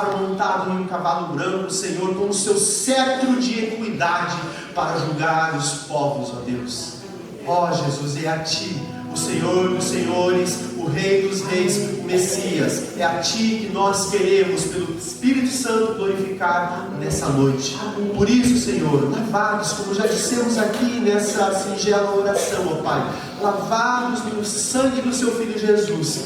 montado em um cavalo branco, Senhor, com o seu cetro de equidade para julgar os povos, ó Deus. Ó Jesus, é a Ti, o Senhor dos senhores, o Rei dos reis, o Messias. É a Ti que nós queremos, pelo Espírito Santo, glorificar nessa noite. Por isso, Senhor, lavados, como já dissemos aqui nessa singela oração, ó Pai, lavados no sangue do Seu Filho Jesus,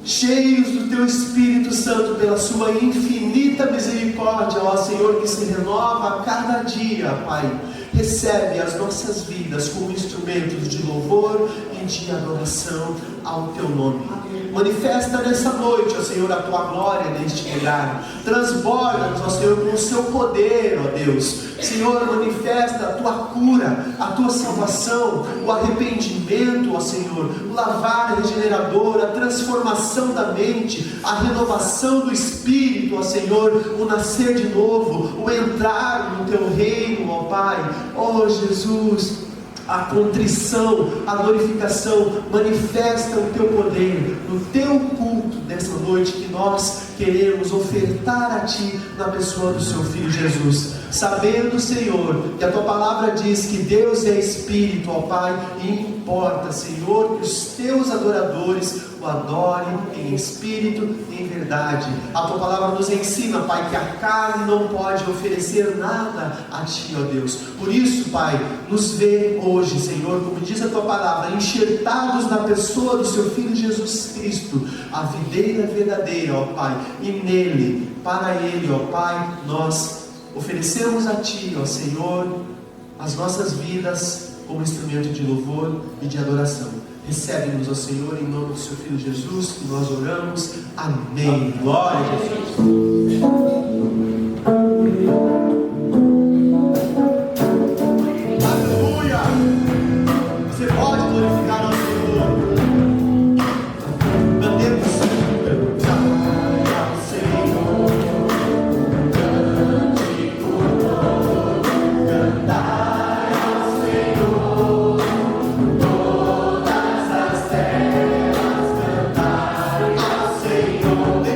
cheios do Teu Espírito Santo pela Sua infinita misericórdia, ó Senhor, que se renova a cada dia, Pai. Recebe as nossas vidas como instrumentos de louvor e de adoração ao Teu nome. Manifesta nessa noite, ó Senhor, a Tua glória neste lugar. Transborda-nos, ó Senhor, com o Seu poder, ó Deus. Senhor, manifesta a Tua cura, a Tua salvação, o arrependimento, ó Senhor, o lavar regenerador, a transformação da mente, a renovação do Espírito, ó Senhor, o nascer de novo, o entrar no Teu reino, ó Pai. Ó Jesus, a contrição, a glorificação, manifesta o Teu poder no Teu culto dessa noite que nós queremos ofertar a Ti na pessoa do Seu Filho Jesus, sabendo, Senhor, que a Tua palavra diz que Deus é Espírito, ó Pai, e importa, Senhor, que os Teus adoradores o adorem em espírito e em verdade. A Tua palavra nos ensina, Pai, que a carne não pode oferecer nada a Ti, ó Deus. Por isso, Pai, nos vê hoje, Senhor, como diz a Tua palavra, enxertados na pessoa do Seu Filho Jesus Cristo, a videira verdadeira, ó Pai, e nele, para Ele, ó Pai, nós oferecemos a Ti, ó Senhor, as nossas vidas como instrumento de louvor e de adoração. Recebe-nos, ó Senhor, em nome do Seu Filho Jesus, que nós oramos. Amém. Glória a Jesus. Aleluia! Você pode glorificar ao Senhor. Cantemos.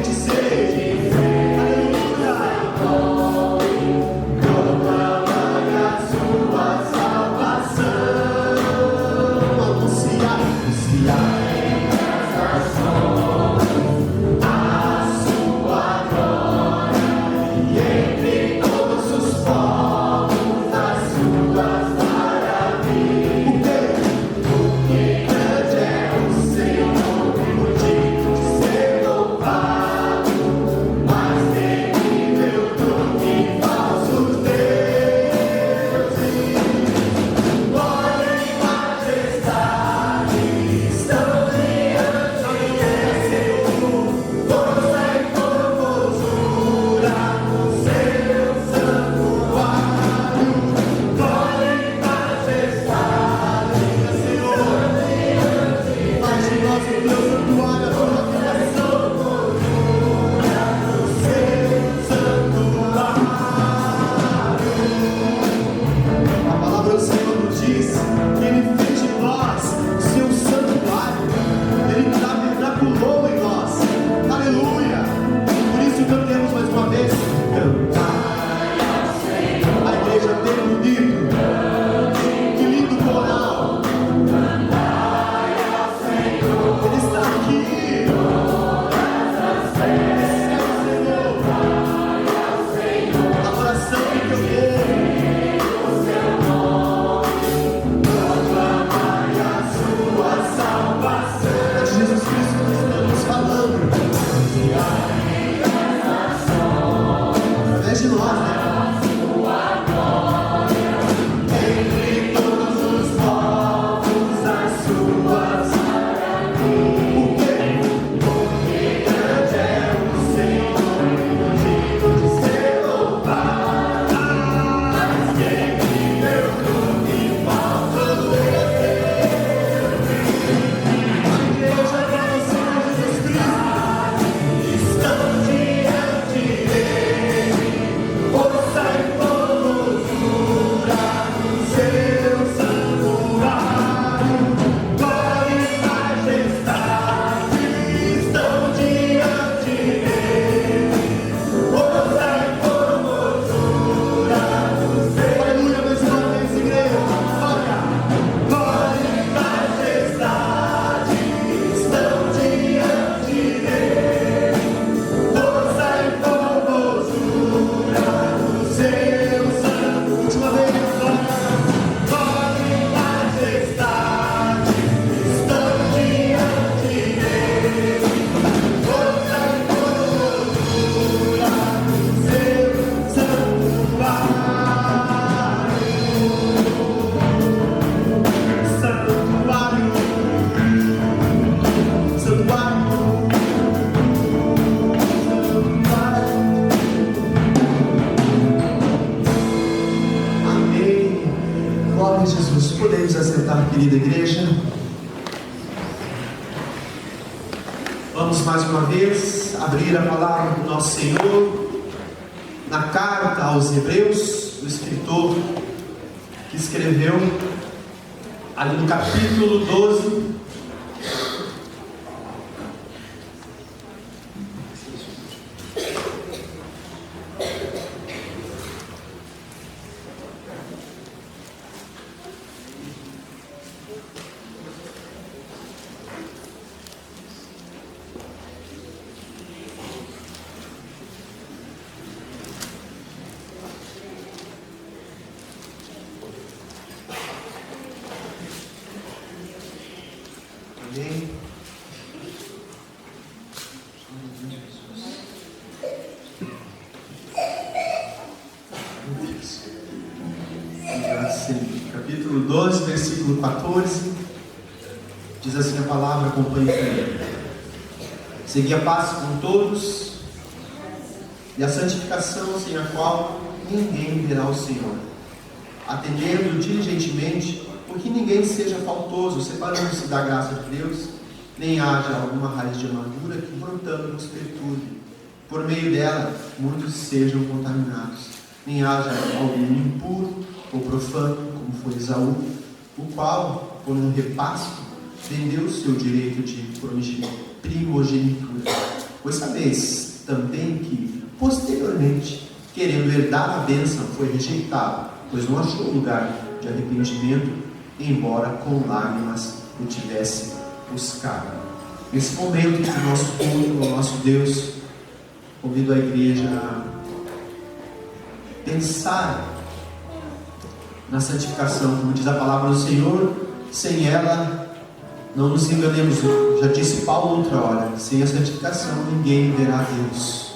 Dizer sentar, querida igreja. Vamos mais uma vez abrir a palavra do nosso Senhor na carta aos Hebreus, o escritor que escreveu ali no capítulo 12. Amém. Capítulo 12, versículo 14, diz assim a palavra, acompanhe comigo. Segui a paz com todos e a santificação, sem a qual ninguém verá o Senhor, atendendo diligentemente, porque ninguém seja faltoso, separando-se da graça de Deus, nem haja alguma raiz de amargura que brotando nos perturbe. Por meio dela, muitos sejam contaminados. Nem haja algum impuro ou profano, como foi Esaú, o qual, por um repasto, vendeu o seu direito de primogenitura. Pois sabeis também que, posteriormente, querendo herdar a bênção, foi rejeitado, pois não achou lugar de arrependimento, embora com lágrimas o tivesse buscado. Nesse momento do nosso culto, ao nosso Deus, convido a igreja a pensar na santificação, como diz a palavra do Senhor. Sem ela, não nos enganemos, já disse Paulo outra hora, sem a santificação ninguém verá Deus.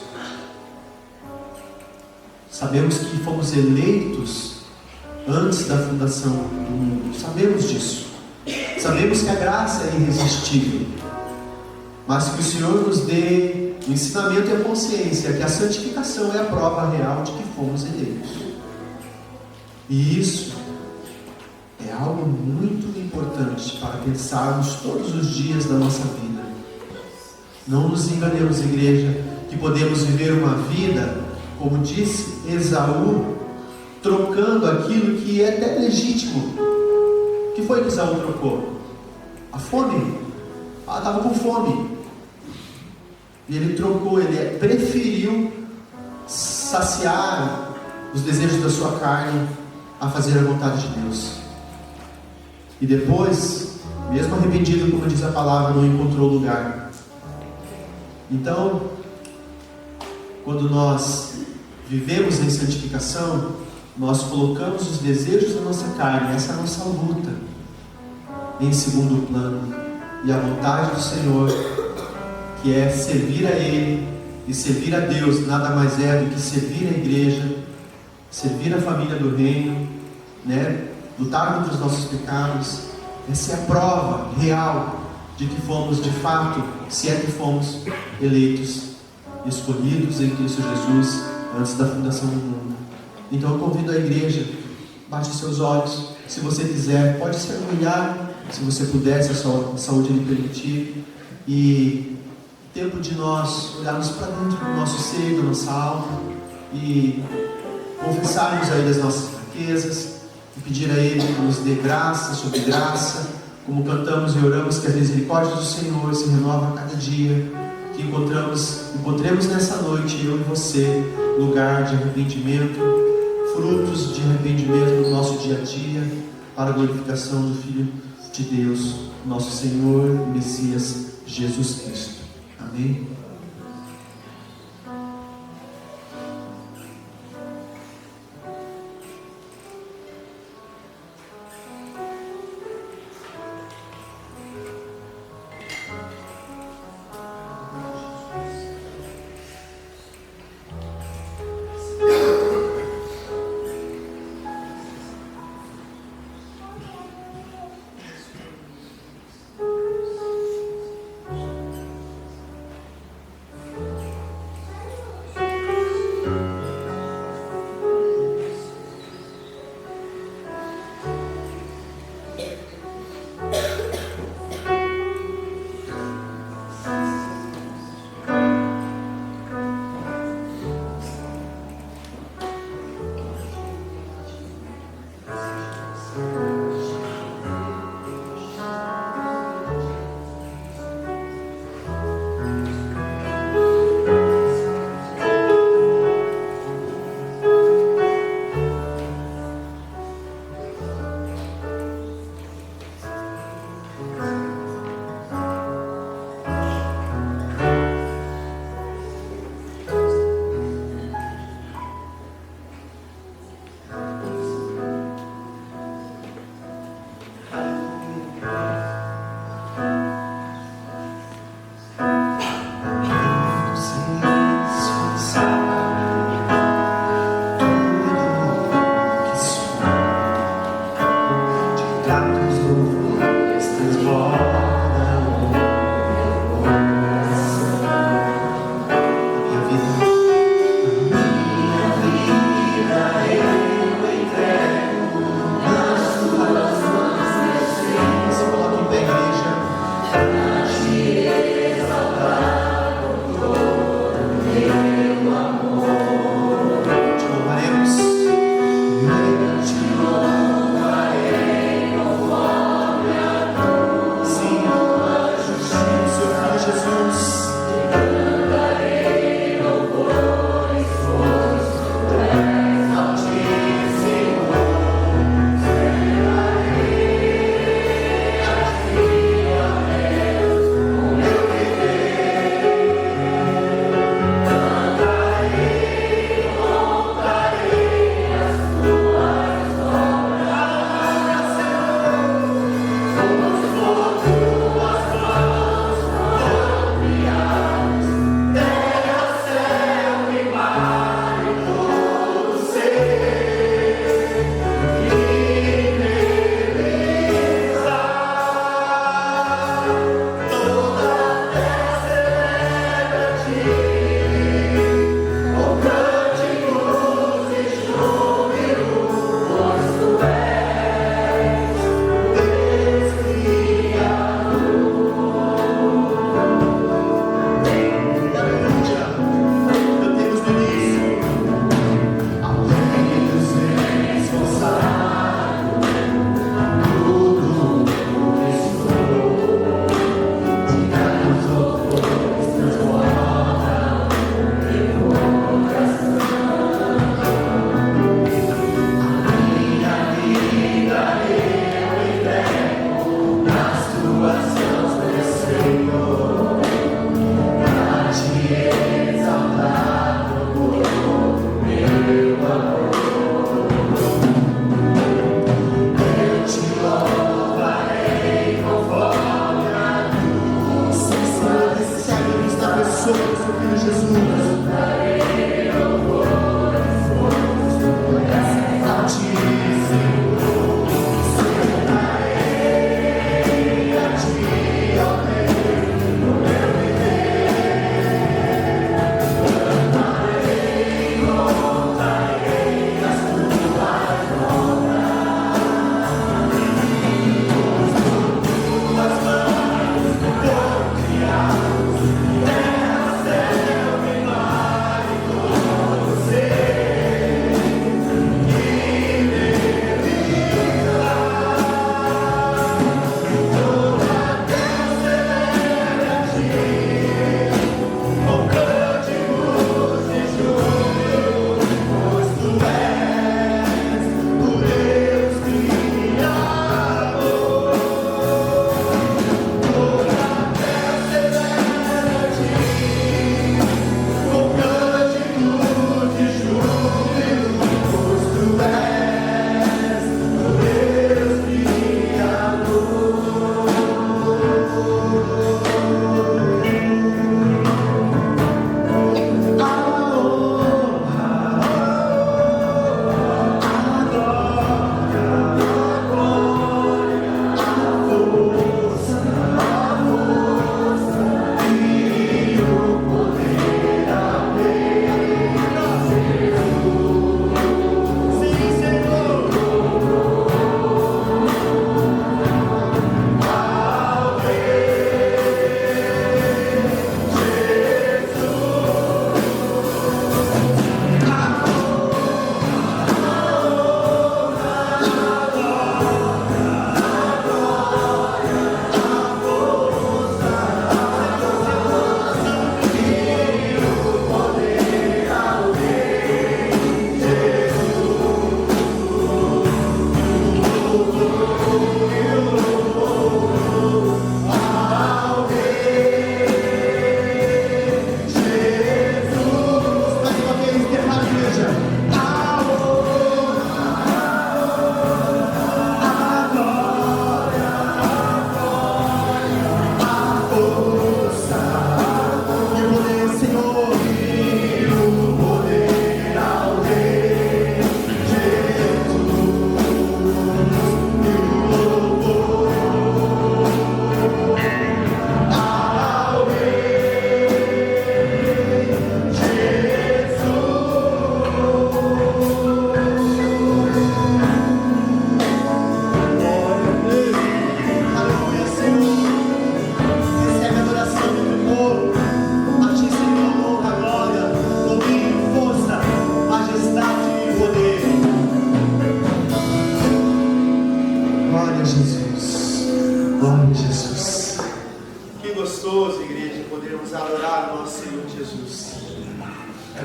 Sabemos que fomos eleitos antes da fundação do mundo, sabemos disso, sabemos que a graça é irresistível, mas que o Senhor nos dê o ensinamento e a consciência que a santificação é a prova real de que fomos eleitos. E isso é algo muito importante para pensarmos todos os dias da nossa vida. Não nos enganemos, igreja, que podemos viver uma vida, como disse Esaú, trocando aquilo que é até legítimo. O que foi que Esaú trocou? A fome. Estava com fome. E ele trocou, ele preferiu saciar os desejos da sua carne a fazer a vontade de Deus. E depois, mesmo arrependido, como diz a palavra, não encontrou lugar. Então, quando nós vivemos em santificação, nós colocamos os desejos da nossa carne, essa é a nossa luta, em segundo plano, e a vontade do Senhor, que é servir a Ele e servir a Deus, nada mais é do que servir a igreja, servir a família do reino, lutar contra os nossos pecados. Essa é a prova real de que fomos de fato, se é que fomos eleitos, escolhidos em Cristo Jesus antes da fundação do mundo. Então eu convido a igreja, baixe seus olhos, se você quiser, pode se ajoelhar, se você puder, se a saúde lhe permitir, e tempo de nós olharmos para dentro do nosso ser, da nossa alma, e confessarmos a Ele as nossas fraquezas, e pedir a Ele que nos dê graça sobre graça, como cantamos e oramos, que a misericórdia do Senhor se renova a cada dia, que encontremos nessa noite, eu e você, lugar de arrependimento, frutos de arrependimento no nosso dia a dia, para a glorificação do Filho de Deus, nosso Senhor e Messias, Jesus Cristo. Amém?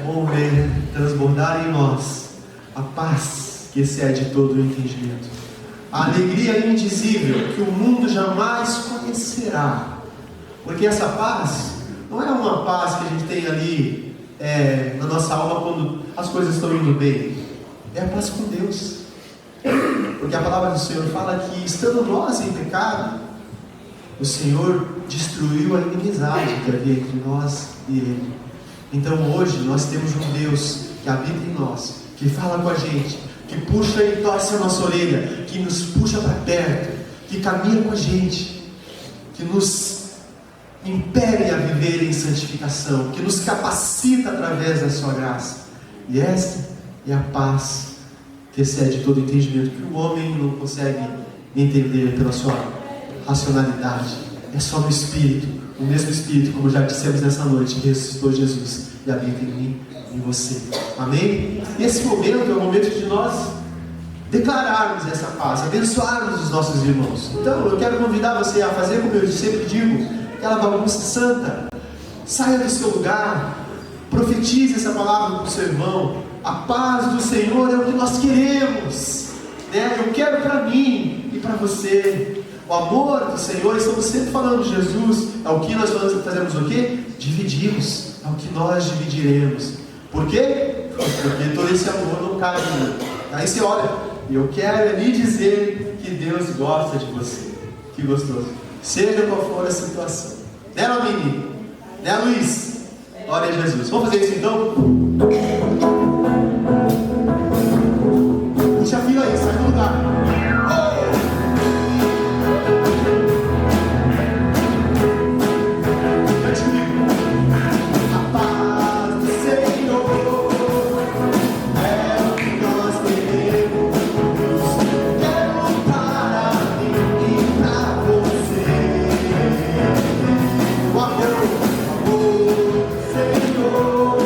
bom ver transbordar em nós a paz que excede todo o entendimento, a alegria indizível que o mundo jamais conhecerá, porque essa paz não é uma paz que a gente tem ali na nossa alma quando as coisas estão indo bem, é a paz com Deus, porque a palavra do Senhor fala que, estando nós em pecado, o Senhor destruiu a inimizade que havia entre nós e Ele. Então hoje nós temos um Deus que habita em nós, que fala com a gente, que puxa e torce a nossa orelha, que nos puxa para perto, que caminha com a gente, que nos impele a viver em santificação, que nos capacita através da sua graça. E esta é a paz que excede todo entendimento, que o homem não consegue entender pela sua racionalidade. É só no Espírito, o mesmo Espírito, como já dissemos nessa noite, que ressuscitou Jesus e habita em mim e em você. Amém? E esse momento é o momento de nós declararmos essa paz, abençoarmos os nossos irmãos. Então eu quero convidar você a fazer como eu sempre digo, aquela bagunça santa. Saia do seu lugar, profetize essa palavra para o seu irmão. A paz do Senhor é o que nós queremos, né? Eu quero para mim e para você. O amor do Senhor, estamos sempre falando de Jesus, é o que nós fazemos o quê? Dividimos, é o que nós dividiremos. Por quê? Porque todo esse amor não cabe em mim. Aí você olha, e eu quero lhe dizer que Deus gosta de você. Que gostoso. Seja qual for a situação. Né, Lamini? Né, Luiz? Glória a Jesus. Vamos fazer isso então? Puxa a fila aí, sai do lugar. Senhor,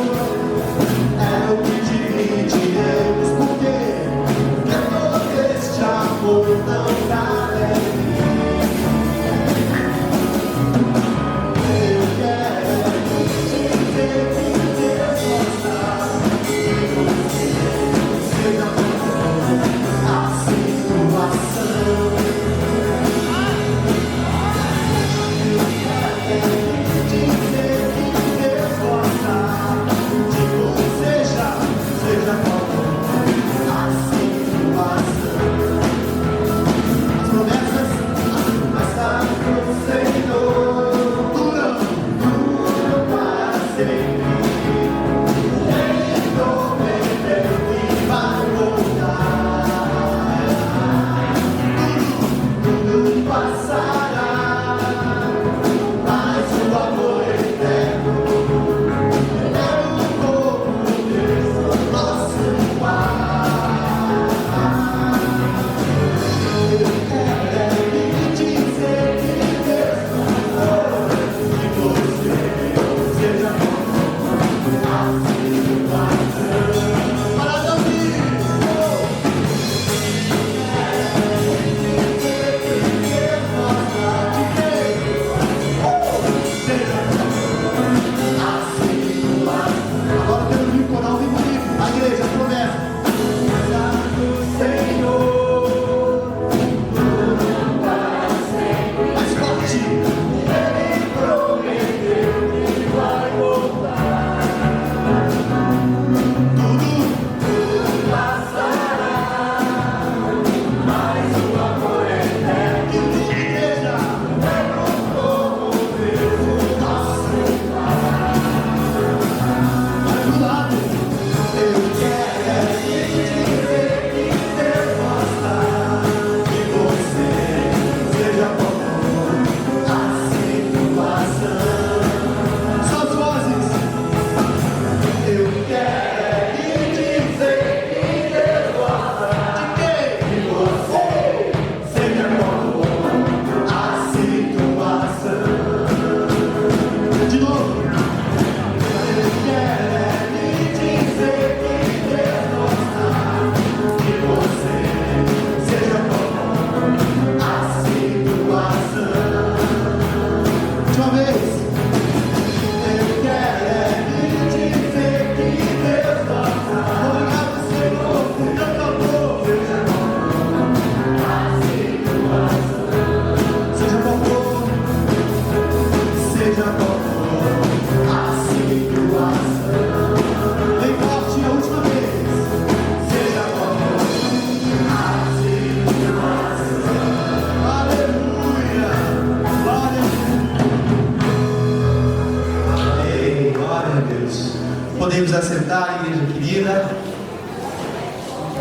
querida.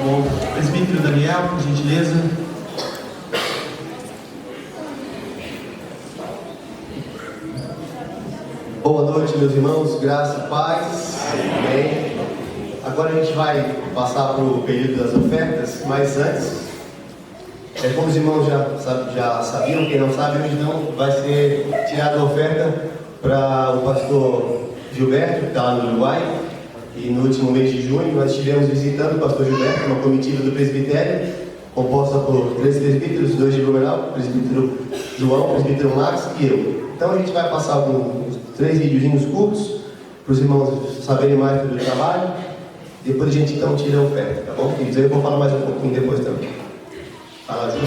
Bom, presbítero Daniel, por gentileza. Boa noite, meus irmãos, graça e paz. Amém. Agora a gente vai passar para o período das ofertas, mas antes, como os irmãos já sabiam, quem não sabe, hoje não vai ser tirada a oferta para o pastor Gilberto, que está lá no Uruguai. E no último mês de junho nós estivemos visitando o pastor Gilberto, uma comitiva do presbitério, composta por 3 presbíteros, 2 de Blumenau, o presbítero João, o presbítero Max e eu. Então a gente vai passar alguns 3 videozinhos curtos, para os irmãos saberem mais sobre o trabalho. Depois a gente então tira a oferta, tá bom, queridos? Eu vou falar mais um pouquinho depois também. Fala junto.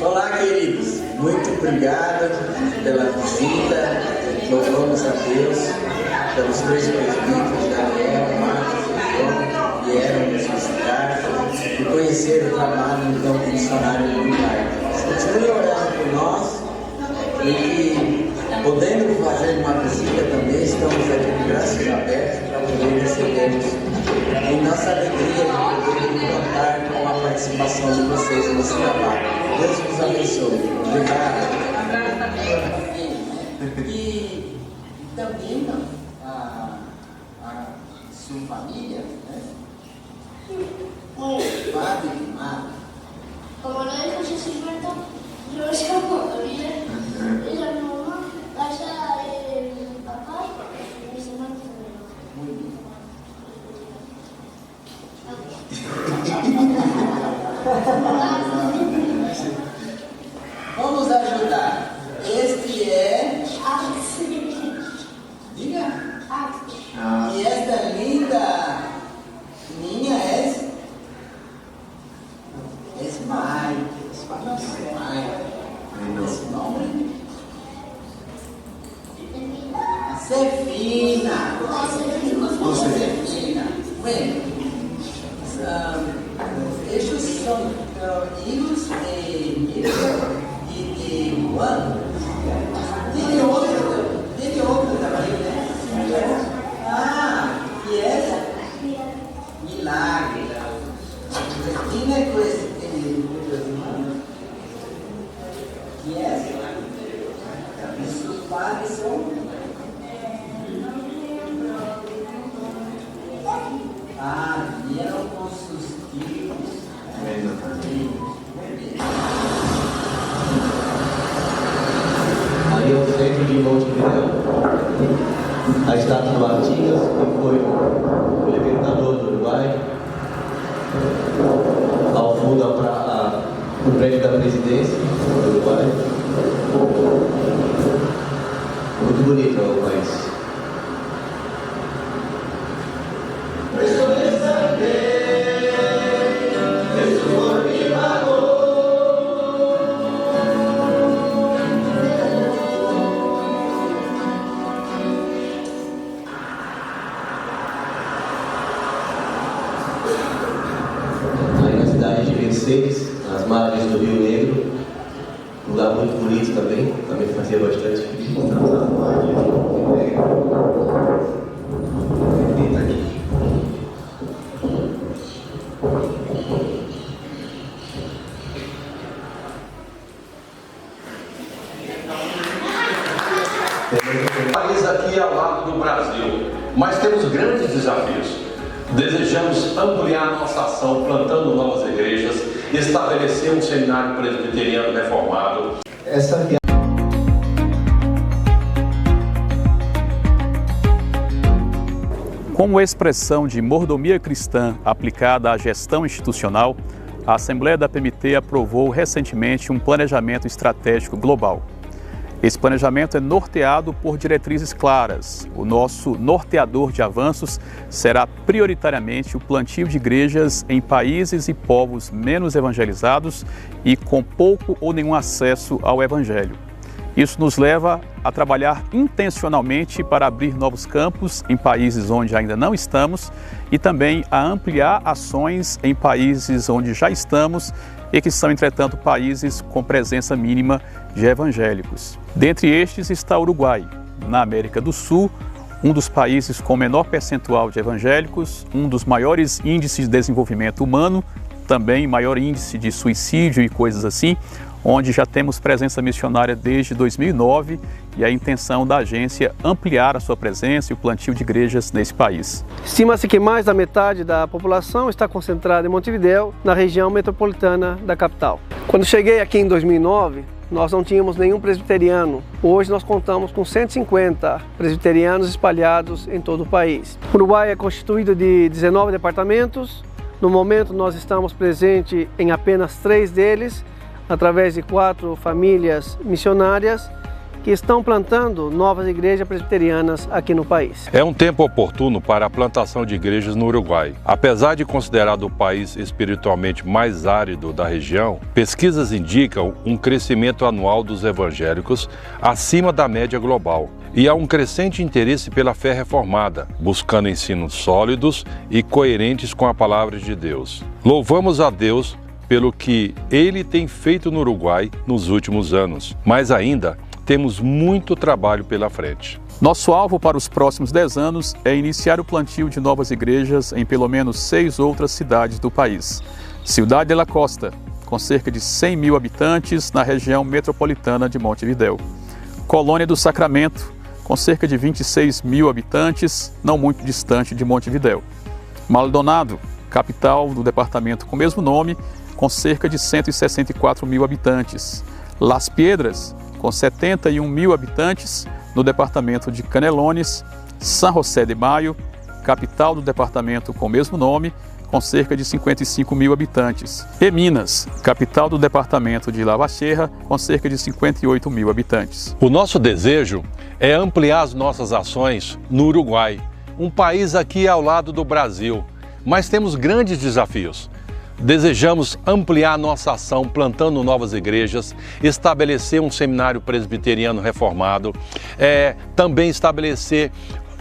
Olá, queridos, muito obrigado pela visita. Louvamos a Deus pelos 3 presbíteros, Daniel, Marcos e João, que vieram nos visitar e conhecer o trabalho então do missionário no Uruguai. Continue orando por nós e podendo fazer uma visita também, estamos aqui de braços abertos para poder recebermos. E nossa alegria de poder contar com a participação de vocês nesse trabalho. Deus nos abençoe. Obrigado. E também a sua família, né? Padre e madre. Como lo dijo Jesús Gilberto, yo llamo a mi mamá, allá mi papá y mis hermanos también. Muy bien. Vamos ajudar. Este é. Diga. E esta linda minha é. Mike. Esse nome. Sefina. Sefina. Bem, estes são filhos de Mirka e de Juan. Tem outro também, né? Que é Milagre. Cristina é com esse irmão. Que é? E seus pais são? Vieram com seus filhos. Aí é o centro de Montevideo, a estátua do Artigas, que foi o libertador do Uruguai. Ao fundo o prédio da presidência do Uruguai. Muito bonito o país. Nas margens do Rio Negro, um lugar muito bonito também fazia bastante frio. do Brasil, mas temos grandes desafios. Desejamos ampliar nossa ação plantando novas igrejas, estabelecer um seminário presbiteriano reformado. Como expressão de mordomia cristã aplicada à gestão institucional, a Assembleia da PMT aprovou recentemente um planejamento estratégico global. Esse planejamento é norteado por diretrizes claras. O nosso norteador de avanços será prioritariamente o plantio de igrejas em países e povos menos evangelizados e com pouco ou nenhum acesso ao Evangelho. Isso nos leva a trabalhar intencionalmente para abrir novos campos em países onde ainda não estamos e também a ampliar ações em países onde já estamos e que são, entretanto, países com presença mínima de evangélicos. Dentre estes está o Uruguai, na América do Sul, um dos países com menor percentual de evangélicos, um dos maiores índices de desenvolvimento humano, também maior índice de suicídio e coisas assim, onde já temos presença missionária desde 2009 e a intenção da agência ampliar a sua presença e o plantio de igrejas nesse país. Estima-se que mais da metade da população está concentrada em Montevidéu, na região metropolitana da capital. Quando cheguei aqui em 2009, nós não tínhamos nenhum presbiteriano. Hoje nós contamos com 150 presbiterianos espalhados em todo o país. O Uruguai é constituído de 19 departamentos. No momento nós estamos presentes em apenas 3 deles, através de 4 famílias missionárias que estão plantando novas igrejas presbiterianas aqui no país. É um tempo oportuno para a plantação de igrejas no Uruguai. Apesar de considerado o país espiritualmente mais árido da região, pesquisas indicam um crescimento anual dos evangélicos acima da média global. E há um crescente interesse pela fé reformada, buscando ensinos sólidos e coerentes com a palavra de Deus. Louvamos a Deus pelo que Ele tem feito no Uruguai nos últimos anos, mas ainda temos muito trabalho pela frente. Nosso alvo para os próximos 10 anos é iniciar o plantio de novas igrejas em pelo menos 6 outras cidades do país. Ciudad de la Costa, com cerca de 100 mil habitantes na região metropolitana de Montevidéu. Colônia do Sacramento, com cerca de 26 mil habitantes, não muito distante de Montevidéu. Maldonado, capital do departamento com o mesmo nome, com cerca de 164 mil habitantes. Las Piedras, com 71 mil habitantes, no departamento de Canelones. San José de Mayo, capital do departamento com o mesmo nome, com cerca de 55 mil habitantes. E Minas, capital do departamento de Lavacheira, com cerca de 58 mil habitantes. O nosso desejo é ampliar as nossas ações no Uruguai, um país aqui ao lado do Brasil, mas temos grandes desafios. Desejamos ampliar nossa ação plantando novas igrejas, estabelecer um seminário presbiteriano reformado, também estabelecer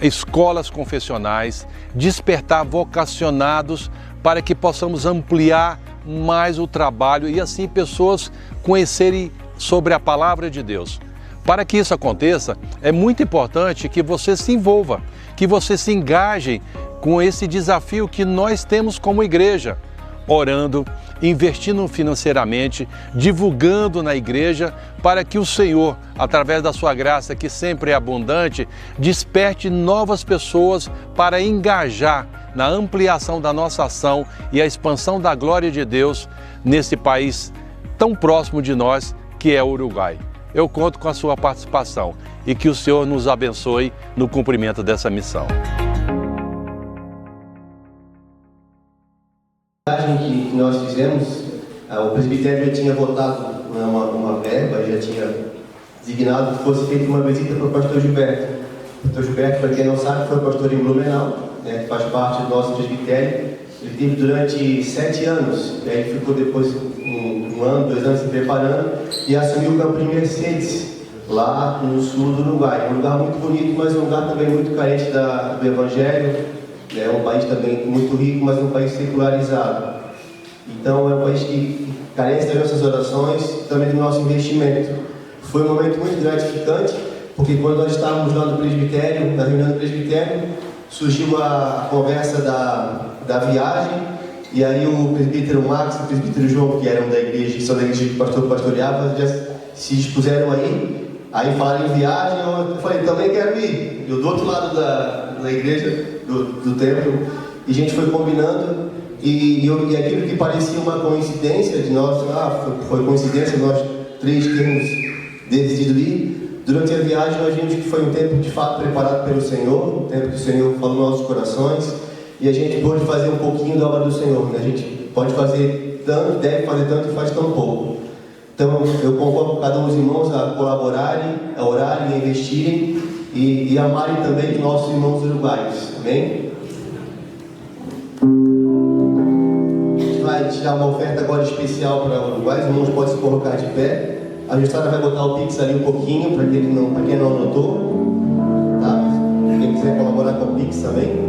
escolas confessionais, despertar vocacionados para que possamos ampliar mais o trabalho e assim pessoas conhecerem sobre a palavra de Deus. Para que isso aconteça, é muito importante que você se envolva, que você se engaje com esse desafio que nós temos como igreja. Orando, investindo financeiramente, divulgando na igreja, para que o Senhor, através da sua graça, que sempre é abundante, desperte novas pessoas para engajar na ampliação da nossa ação e a expansão da glória de Deus nesse país tão próximo de nós, que é o Uruguai. Eu conto com a sua participação e que o Senhor nos abençoe no cumprimento dessa missão. Que nós fizemos, o presbitério já tinha votado uma verba, já tinha designado que fosse feita uma visita para o pastor Gilberto. O pastor Gilberto, para quem não sabe, foi pastor em Blumenau, né, que faz parte do nosso presbitério. Ele teve durante 7 anos, né, ele ficou depois um ano, 2 anos se preparando e assumiu o campo de Mercedes, lá no sul do Uruguai. Um lugar muito bonito, mas um lugar também muito carente do Evangelho. É um país também muito rico, mas um país secularizado. Então é um país que carece das nossas orações e também do nosso investimento. Foi um momento muito gratificante, porque quando nós estávamos lá no presbitério, na reunião do presbitério, surgiu a conversa da viagem, e aí o presbítero Max e o presbítero João, que eram da igreja, que são da igreja que o pastor pastoreava, já se dispuseram aí Aí falaram em viagem, eu falei, também quero ir. Eu do outro lado da igreja, do templo, e a gente foi combinando, e aquilo que parecia uma coincidência de nós, foi coincidência nós três termos decidido ir. Durante a viagem nós vimos que foi um tempo de fato preparado pelo Senhor, um tempo que o Senhor falou nos nossos corações, e a gente pôde fazer um pouquinho da obra do Senhor, né? A gente pode fazer tanto, deve fazer tanto e faz tão pouco. Então eu convoco cada um dos irmãos a colaborarem, a orarem, a investirem e amarem também nossos irmãos uruguaios. Amém? A gente vai tirar uma oferta agora especial para o Uruguai. Os irmãos podem se colocar de pé. A gestora vai botar o Pix ali um pouquinho para quem não anotou. Tá? Quem quiser colaborar com o Pix também.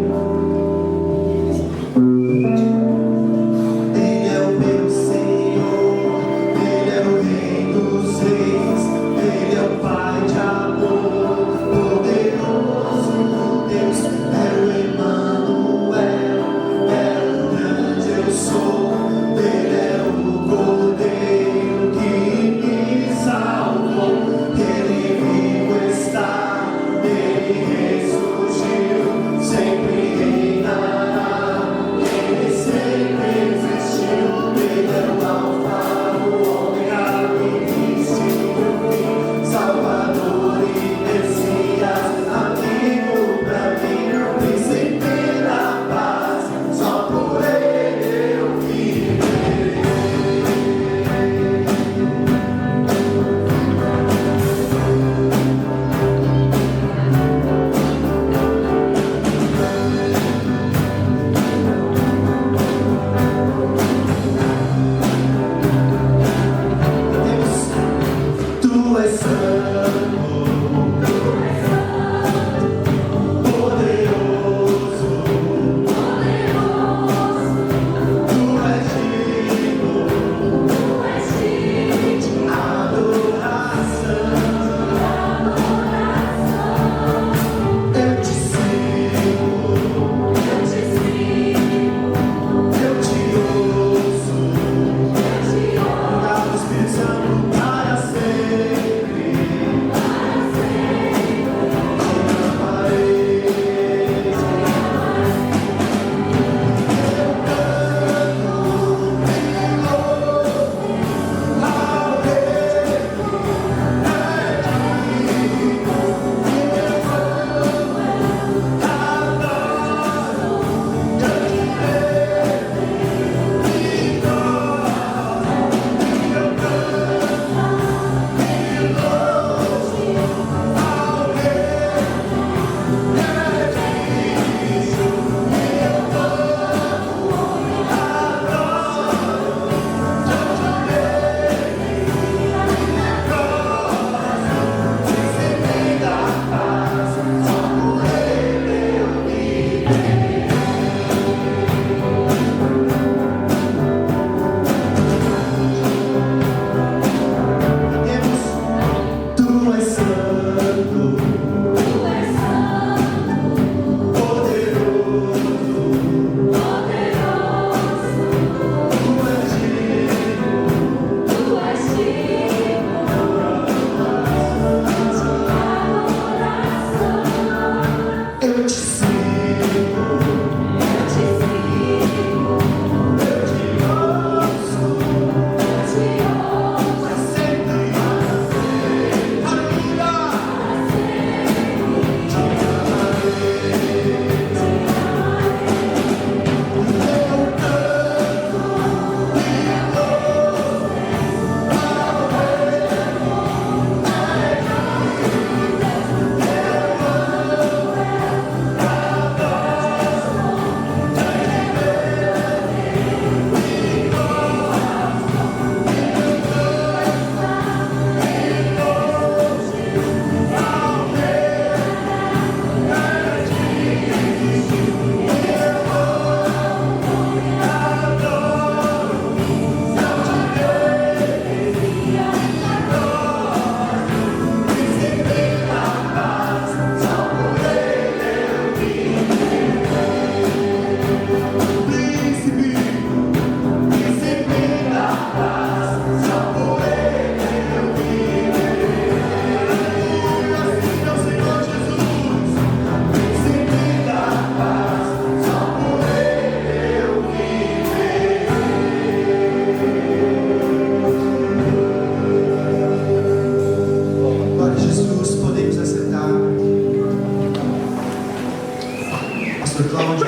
Pastor Cláudio.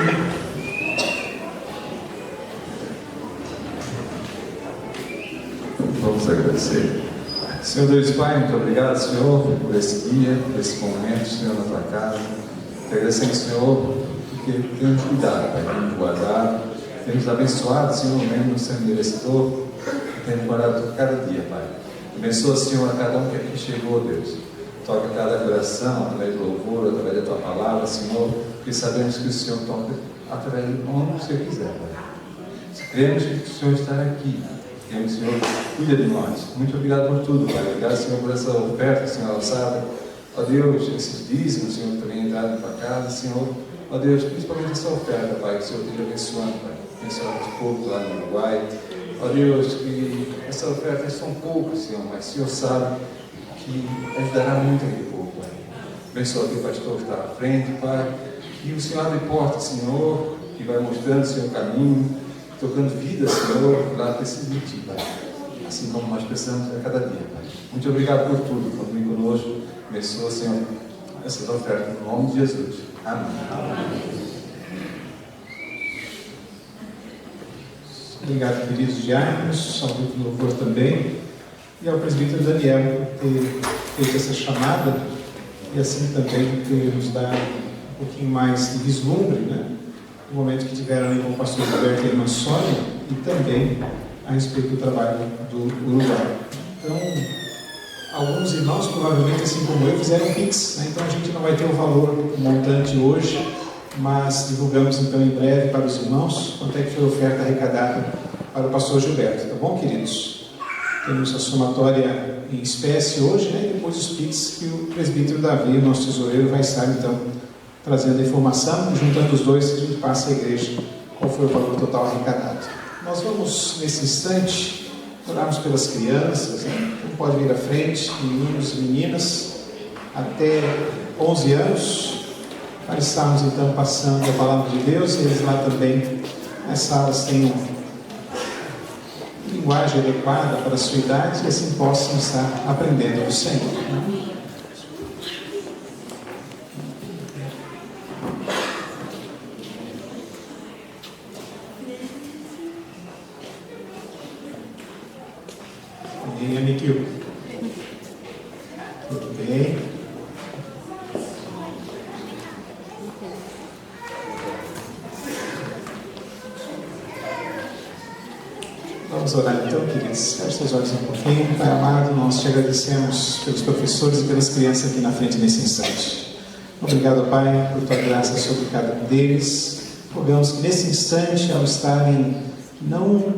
Vamos agradecer. Senhor Deus e Pai, muito obrigado, Senhor, por esse dia, por esse momento, Senhor, na tua casa. Te agradecemos, Senhor, porque temos cuidado, Pai, temos guardado, temos abençoado, Senhor, mesmo sendo merecedor, temos guardado cada dia, Pai. Abençoa, Senhor, a cada um que aqui chegou, Deus. Toca cada coração, através do louvor, através da tua palavra, Senhor, porque sabemos que o Senhor toca através de onde o Senhor quiser, Pai. Cremos que o Senhor está aqui. Queremos, Senhor, cuida de nós. Muito obrigado por tudo, Pai. Obrigado, Senhor, por essa oferta, Senhor, alçada. Ó Deus, esses dízimos, Senhor, que também entraram na tua casa, Senhor. Ó Deus, principalmente essa oferta, Pai, que o Senhor esteja abençoando, Pai. Abençoando os povos lá no Uruguai. Ó Deus, que essa oferta são poucas, Senhor, mas o Senhor sabe que ajudará muito aquele povo, Pai. Abençoa aqui o pastor que está à frente, Pai. E o Senhor abre portas, Senhor, que vai mostrando o seu caminho, tocando vida, Senhor, lá precisa de Ti, Pai. Assim como nós precisamos a cada dia, Pai. Muito obrigado por tudo. Continue conosco. Abençoa, Senhor, essas ofertas, no nome de Jesus. Amém. Obrigado, queridos diáconos, ao grupo do louvor também, e ao presbítero Daniel por ter feito essa chamada e assim também ter nos dado um pouquinho mais de vislumbre, né? No momento que tiveram ali com o pastor Gilberto e a irmã Sônia, e também a respeito do trabalho do Uruguai. Então, alguns irmãos, provavelmente assim como eu, fizeram um Pix, né? Então a gente não vai ter o valor, o montante hoje, mas divulgamos então em breve para os irmãos quanto é que foi a oferta arrecadada para o pastor Gilberto, tá bom, queridos? Temos a somatória em espécie hoje, né? E depois os Pix que o presbítero Davi, o nosso tesoureiro, vai estar então trazendo a informação, juntando os dois, a gente passa à igreja qual foi o valor total arrecadado. Nós vamos, nesse instante, orarmos pelas crianças, né? Então pode vir à frente, meninos e meninas, até 11 anos, para estarmos então passando a palavra de Deus, e eles lá também, as salas tenham linguagem adequada para a sua idade, e assim possam estar aprendendo do Senhor, né? E aí, Mikil? Tudo bem? Vamos orar então, queridos. Feche seus olhos um pouquinho. Pai amado, nós te agradecemos pelos professores e pelas crianças aqui na frente nesse instante. Obrigado, Pai, por tua graça sobre cada um deles. Rogamos que nesse instante, ao estarem não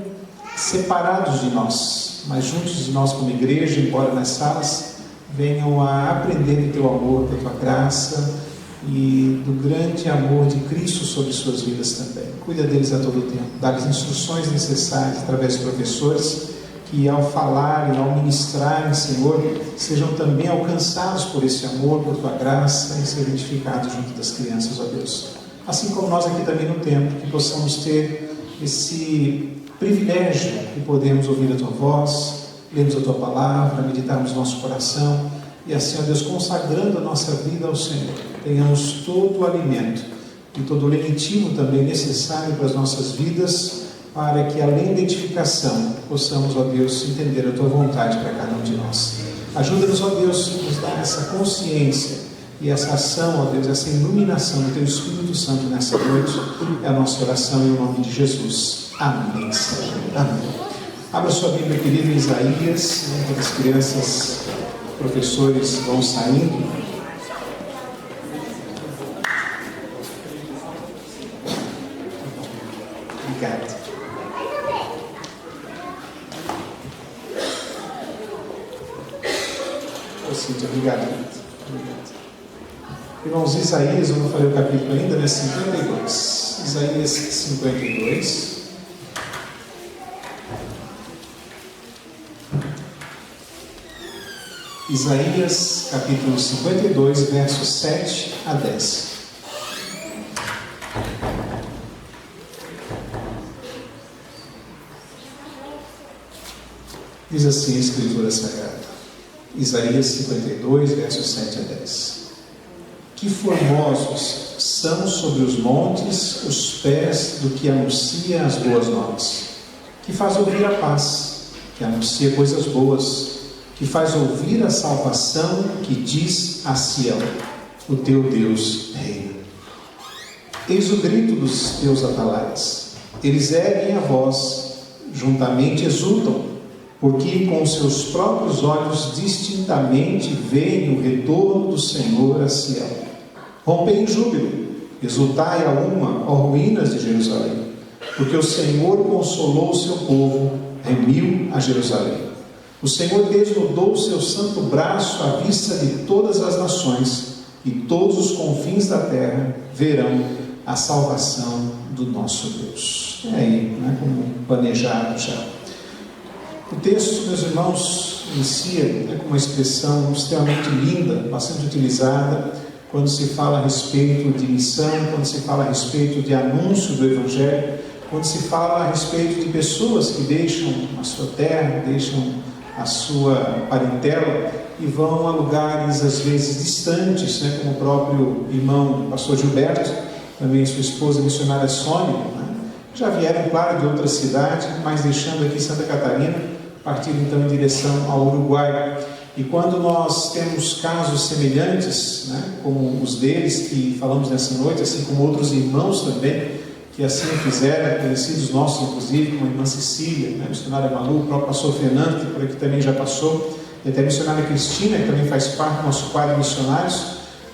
separados de nós, mas juntos de nós como igreja, embora nas salas, venham a aprender do teu amor, da tua graça e do grande amor de Cristo sobre suas vidas também. Cuida deles a todo tempo, dá-lhes instruções necessárias através dos professores, que ao falarem, ao ministrarem, Senhor, sejam também alcançados por esse amor, por tua graça, e serem edificados junto das crianças, ó Deus. Assim como nós aqui também no templo, que possamos ter esse privilégio de podermos ouvir a tua voz, lermos a tua palavra, meditarmos no nosso coração, e assim, ó Deus, consagrando a nossa vida ao Senhor, tenhamos todo o alimento e todo o lenitivo também necessário para as nossas vidas, para que além da edificação, possamos, ó Deus, entender a tua vontade para cada um de nós. Ajuda-nos, ó Deus, a nos dar essa consciência e essa ação, ó Deus, essa iluminação do teu Espírito Santo nessa noite. É a nossa oração em nome de Jesus. Amém, Senhor. Amém. Abra sua Bíblia, querido, em Isaías, enquanto as crianças, professores vão saindo. Obrigado. Ô, Cíntia, obrigado. Irmãos, Isaías, eu não falei o capítulo ainda, né? 52. Isaías 52. Isaías, capítulo 52, versos 7 a 10. Diz assim a Escritura Sagrada. Isaías 52, versos 7 a 10. Que formosos são sobre os montes os pés do que anuncia as boas novas, que faz ouvir a paz, que anuncia coisas boas, que faz ouvir a salvação, que diz a Sião: o teu Deus reina. Eis o grito dos teus atalaias, eles erguem a voz, juntamente exultam, porque com seus próprios olhos distintamente veem o retorno do Senhor a Sião. Rompei em júbilo, exultai a uma, ó ruínas de Jerusalém, porque o Senhor consolou o seu povo, remiu a Jerusalém. O Senhor desnudou o seu santo braço à vista de todas as nações, e todos os confins da terra verão a salvação do nosso Deus. É aí, né, como planejado já. O texto, meus irmãos, inicia com uma expressão extremamente linda, bastante utilizada, quando se fala a respeito de missão, quando se fala a respeito de anúncio do Evangelho, quando se fala a respeito de pessoas que deixam a sua terra, deixam a sua parentela e vão a lugares às vezes distantes, né, como o próprio irmão pastor Gilberto, também sua esposa missionária Sônia, né, já vieram, claro, de outra cidade, mas deixando aqui Santa Catarina, partindo então em direção ao Uruguai. E quando nós temos casos semelhantes, né, como os deles que falamos nessa noite, assim como outros irmãos também, que assim fizeram, conhecidos nossos, inclusive, como a irmã Cecília, né, a missionária Malu, o próprio pastor Fernando, que por aqui também já passou, e até a missionária Cristina, que também faz parte do nosso quadro de missionários,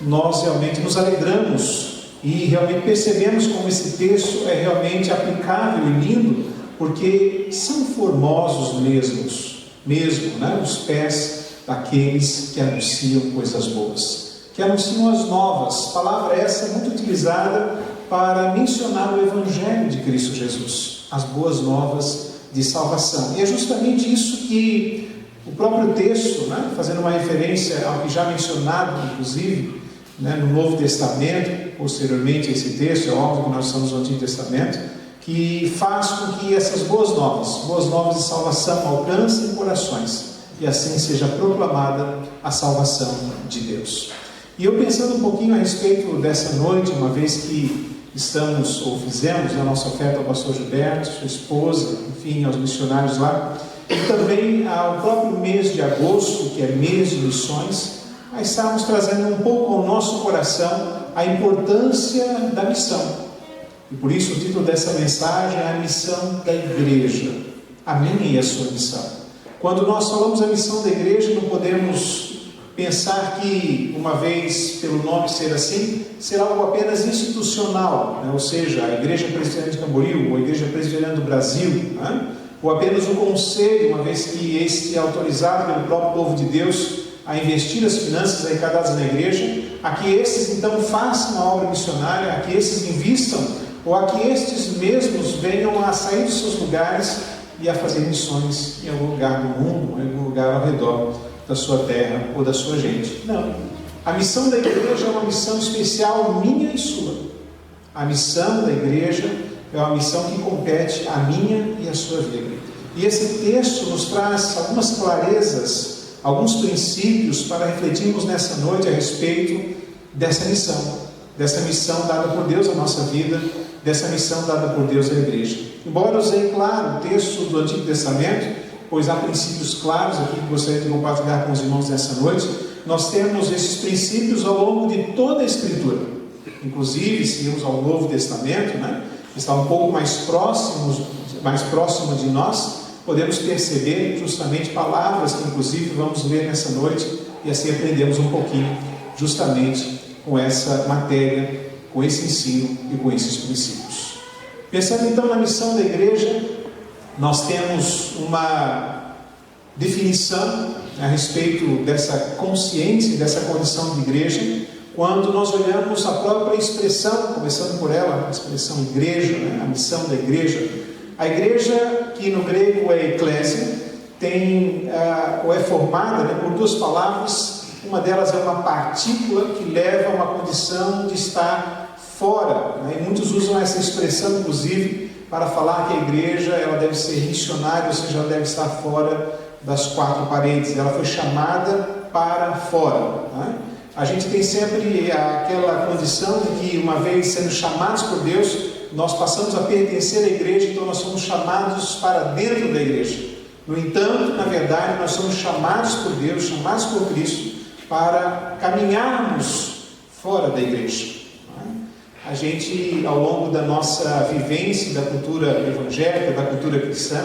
nós realmente nos alegramos e realmente percebemos como esse texto é realmente aplicável e lindo, porque são formosos mesmo, né, os pés daqueles que anunciam coisas boas, que anunciam as novas. Palavra essa muito utilizada para mencionar o Evangelho de Cristo Jesus, as boas novas de salvação. E é justamente isso que o próprio texto, né, fazendo uma referência ao que já mencionado, inclusive, né, no Novo Testamento, posteriormente a esse texto, é óbvio que nós estamos no Antigo Testamento, que faz com que essas boas novas de salvação alcancem corações e assim seja proclamada a salvação de Deus. E eu pensando um pouquinho a respeito dessa noite, uma vez que estamos, ou fizemos, a nossa oferta ao pastor Gilberto, sua esposa, enfim, aos missionários lá, e também ao próprio mês de agosto, que é mês de missões, nós estamos trazendo um pouco ao nosso coração a importância da missão. E por isso o título dessa mensagem é a missão da igreja, a minha e a sua missão. Quando nós falamos a missão da igreja, não podemos pensar que, uma vez pelo nome ser assim, será algo apenas institucional, né? Ou seja, a Igreja Presbiteriana de Camboriú, ou a Igreja Presbiteriana do Brasil, né? Ou apenas o conselho, uma vez que este é autorizado pelo próprio povo de Deus a investir as finanças arrecadadas na igreja, a que estes então façam a obra missionária, a que estes invistam, ou a que estes mesmos venham a sair dos seus lugares e a fazer missões em algum lugar do mundo, em algum lugar ao redor da sua terra ou da sua gente. Não. A missão da igreja é uma missão especial minha e sua. A missão da igreja é uma missão que compete à minha e à sua vida. E esse texto nos traz algumas clarezas, alguns princípios para refletirmos nessa noite a respeito dessa missão dada por Deus à nossa vida, dessa missão dada por Deus à igreja. Embora usei, claro, o texto do Antigo Testamento, pois há princípios claros aqui que gostaria de compartilhar com os irmãos nessa noite, nós temos esses princípios ao longo de toda a Escritura. Inclusive, se irmos ao Novo Testamento, né, que está um pouco mais próximo de nós, podemos perceber justamente palavras que inclusive vamos ler nessa noite, e assim aprendemos um pouquinho justamente com essa matéria, com esse ensino e com esses princípios. Pensando então na missão da igreja, nós temos uma definição a respeito dessa consciência, dessa condição de igreja, quando nós olhamos a própria expressão, começando por ela, a expressão igreja, né? A missão da igreja. A igreja, que no grego é eclésia, ou é formada, né, por duas palavras. Uma delas é uma partícula que leva a uma condição de estar fora, né? E muitos usam essa expressão, inclusive, para falar que a igreja ela deve ser missionária, ou seja, ela deve estar fora das quatro paredes. Ela foi chamada para fora, né? A gente tem sempre aquela condição de que, uma vez sendo chamados por Deus, nós passamos a pertencer à igreja, então nós somos chamados para dentro da igreja. No entanto, na verdade, nós somos chamados por Deus, chamados por Cristo, para caminharmos fora da igreja. A gente, ao longo da nossa vivência da cultura evangélica, da cultura cristã,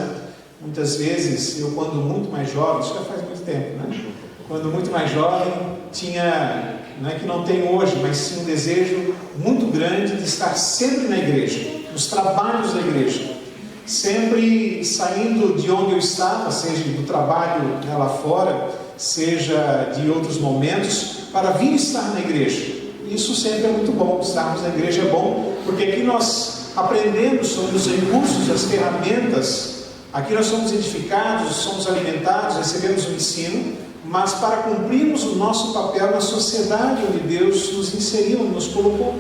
muitas vezes, eu quando muito mais jovem, isso já faz muito tempo, né? Quando muito mais jovem, tinha, não é que não tem hoje, mas tinha um desejo muito grande de estar sempre na igreja, nos trabalhos da igreja, sempre saindo de onde eu estava, seja do trabalho lá fora, seja de outros momentos, para vir estar na igreja. Isso sempre é muito bom, estarmos na igreja é bom, porque aqui nós aprendemos sobre os recursos, as ferramentas, aqui nós somos edificados, somos alimentados, recebemos o ensino, mas para cumprirmos o nosso papel na sociedade onde Deus nos inseriu, nos colocou.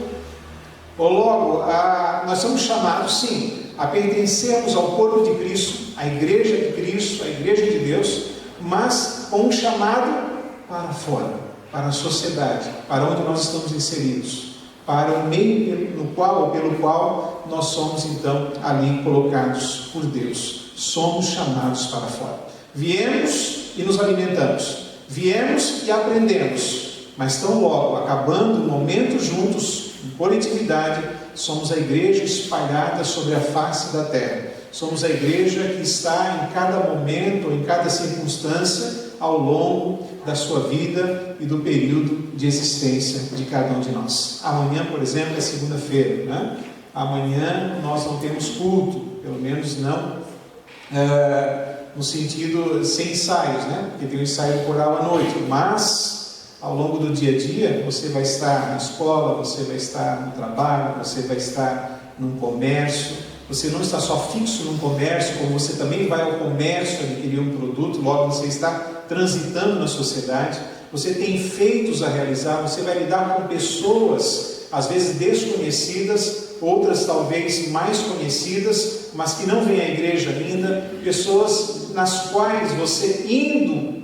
Ou logo, nós somos chamados, sim, a pertencermos ao corpo de Cristo, à igreja de Cristo, à igreja de Deus, mas com um chamado para fora, para a sociedade, para onde nós estamos inseridos, para o meio pelo qual nós somos então ali colocados por Deus. Somos chamados para fora. Viemos e nos alimentamos, viemos e aprendemos, mas tão logo, acabando o momento juntos, em coletividade, somos a igreja espalhada sobre a face da terra. Somos a igreja que está em cada momento, em cada circunstância, ao longo da sua vida e do período de existência de cada um de nós. Amanhã, por exemplo, é segunda-feira, né? Amanhã nós não temos culto, pelo menos não no sentido sem ensaios, né? Porque tem o ensaio coral à noite, mas ao longo do dia a dia você vai estar na escola, você vai estar no trabalho, você vai estar num comércio. Você não está só fixo num comércio, como você também vai ao comércio adquirir um produto, logo você está transitando na sociedade, você tem feitos a realizar, você vai lidar com pessoas, às vezes desconhecidas, outras talvez mais conhecidas, mas que não vêm à igreja ainda, pessoas nas quais você indo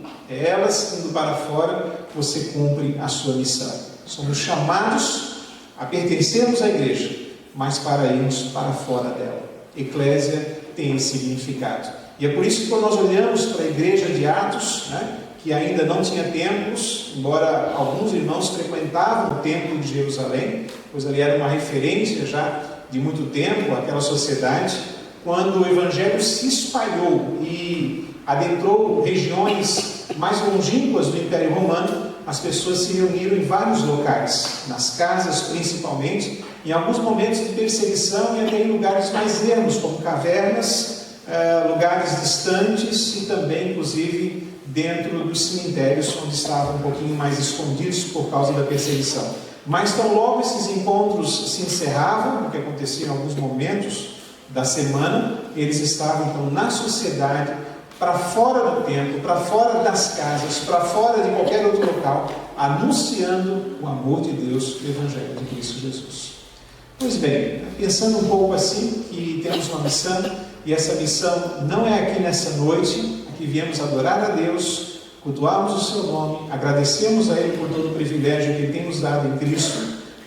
para fora, você cumpre a sua missão. Somos chamados a pertencermos à igreja, mas para irmos para fora dela. Eclésia tem esse significado. E é por isso que quando nós olhamos para a igreja de Atos, né, que ainda não tinha templos, embora alguns irmãos frequentavam o templo de Jerusalém, pois ali era uma referência já de muito tempo, aquela sociedade, quando o evangelho se espalhou e adentrou regiões mais longínquas do Império Romano, as pessoas se reuniram em vários locais, nas casas principalmente, em alguns momentos de perseguição e até em lugares mais ermos, como cavernas, lugares distantes e também, inclusive, dentro dos cemitérios, onde estavam um pouquinho mais escondidos por causa da perseguição. Mas tão logo esses encontros se encerravam, o que acontecia em alguns momentos da semana, eles estavam então na sociedade, para fora do templo, para fora das casas, para fora de qualquer outro local, anunciando o amor de Deus, o Evangelho de Cristo Jesus. Pois bem, pensando um pouco assim, que temos uma missão, e essa missão não é aqui nessa noite, aqui viemos adorar a Deus, cultuarmos o seu nome, agradecemos a Ele por todo o privilégio que Ele tem nos dado em Cristo,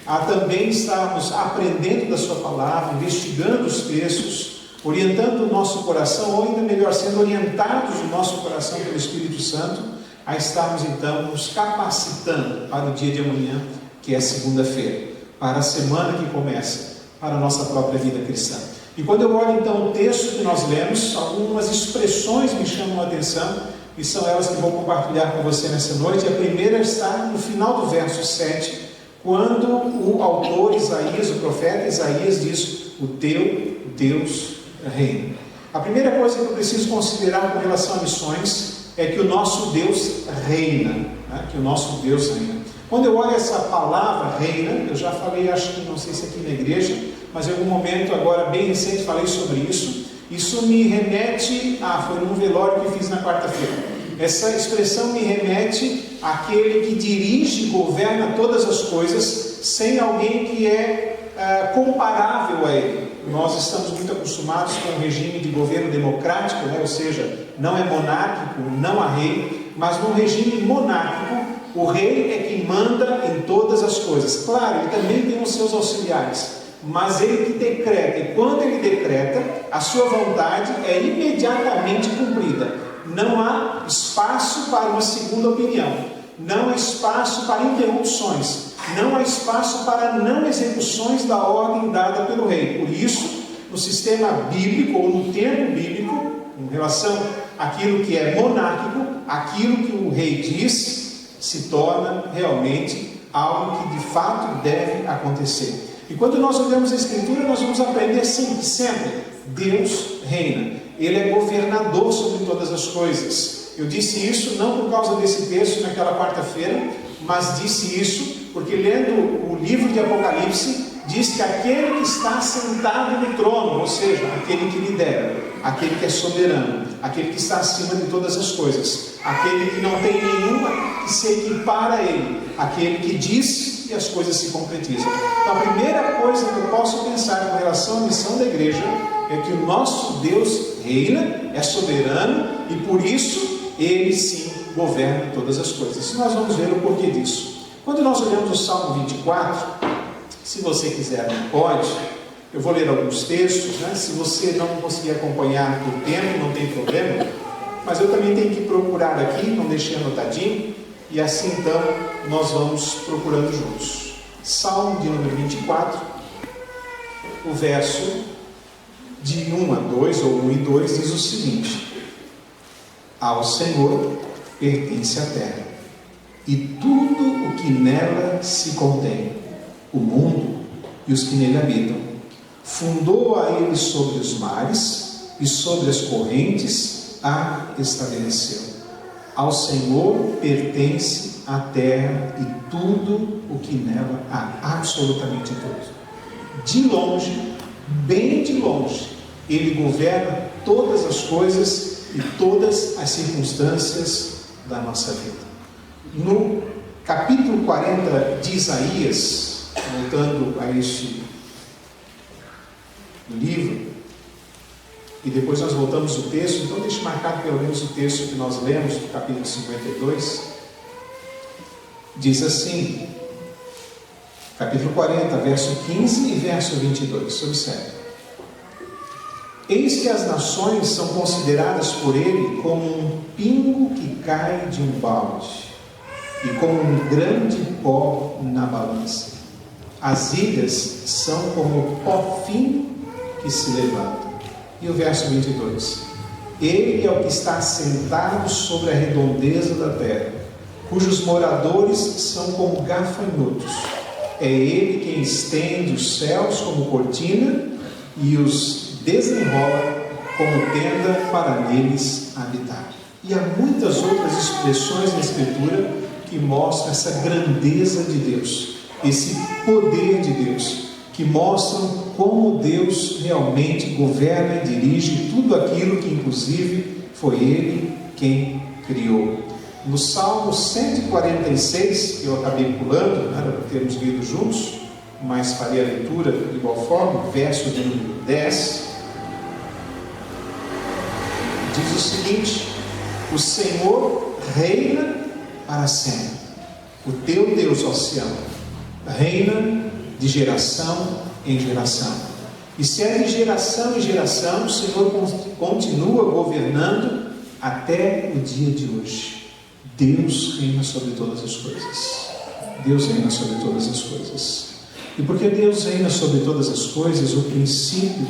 a também estarmos aprendendo da sua palavra, investigando os textos, orientando o nosso coração, ou ainda melhor, sendo orientados o nosso coração pelo Espírito Santo, a estarmos então nos capacitando para o dia de amanhã, que é segunda-feira, para a semana que começa, para a nossa própria vida cristã. E quando eu olho então o texto que nós lemos, algumas expressões me chamam a atenção, e são elas que vou compartilhar com você nessa noite. A primeira está no final do verso 7, quando o autor Isaías, o profeta Isaías, diz: o teu Deus reina. A primeira coisa que eu preciso considerar com relação a missões é que o nosso Deus reina, né? Que o nosso Deus reina. Quando eu olho essa palavra reina, eu já falei, acho que não sei se aqui na igreja, mas em algum momento agora bem recente falei sobre isso. Isso me remete foi num velório que fiz na quarta-feira. Essa expressão me remete àquele que dirige e governa todas as coisas, sem alguém que é comparável a ele. Nós estamos muito acostumados com o regime de governo democrático, né? Ou seja, não é monárquico, não há rei, mas no regime monárquico, o rei é quem quem manda em todas as coisas. Claro, ele também tem os seus auxiliares, mas ele que decreta, e quando ele decreta, a sua vontade é imediatamente cumprida. Não há espaço para uma segunda opinião, não há espaço para interrupções, não há espaço para não execuções da ordem dada pelo rei. Por isso, no sistema bíblico, ou no termo bíblico, em relação àquilo que é monárquico, aquilo que o rei diz se torna realmente algo que de fato deve acontecer. E quando nós olhamos a Escritura, nós vamos aprender sempre, Deus reina. Ele é governador sobre todas as coisas. Eu disse isso não por causa desse texto naquela quarta-feira, mas disse isso porque lendo o livro de Apocalipse, diz que aquele que está sentado no trono, ou seja, aquele que lidera, aquele que é soberano, aquele que está acima de todas as coisas, aquele que não tem nenhuma que se equipara a ele, aquele que diz e as coisas se concretizam. Então, a primeira coisa que eu posso pensar com relação à missão da igreja é que o nosso Deus reina, é soberano e por isso ele sim governa todas as coisas. E nós vamos ver o porquê disso. Quando nós olhamos o Salmo 24, se você quiser, não pode, eu vou ler alguns textos, né? Se você não conseguir acompanhar por tempo, não tem problema, mas eu também tenho que procurar aqui, não deixei anotadinho, e assim então nós vamos procurando juntos. Salmo de número 24, o verso de 1 a 2, ou 1 e 2, diz o seguinte: ao Senhor pertence a terra, e tudo o que nela se contém, o mundo e os que nele habitam. Fundou a ele sobre os mares, e sobre as correntes a estabeleceu. Ao Senhor pertence a terra e tudo o que nela há, absolutamente tudo. De longe, bem de longe, ele governa todas as coisas e todas as circunstâncias da nossa vida. No capítulo 40 de Isaías, voltando a este livro, e depois nós voltamos o texto, então deixe marcado pelo menos o texto que nós lemos, do capítulo 52, diz assim, capítulo 40, verso 15 e verso 22, observe. Eis que as nações são consideradas por ele como um pingo que cai de um balde, e como um grande pó na balança. As ilhas são como pó fino que se levanta. E o verso 22. Ele é o que está sentado sobre a redondeza da terra, cujos moradores são como gafanhotos. É ele quem estende os céus como cortina e os desenrola como tenda para neles habitar. E há muitas outras expressões na Escritura que mostram essa grandeza de Deus, esse poder de Deus, que mostram como Deus realmente governa e dirige tudo aquilo que inclusive foi Ele quem criou. No Salmo 146, que eu acabei pulando, não era para termos lido juntos, mas farei a leitura de igual forma, verso de número 10, diz o seguinte: o Senhor reina para sempre. O teu Deus, ó Sião, reina de geração em geração. E se é de geração em geração, o Senhor continua governando até o dia de hoje. Deus reina sobre todas as coisas. Deus reina sobre todas as coisas. E porque Deus reina sobre todas as coisas, o princípio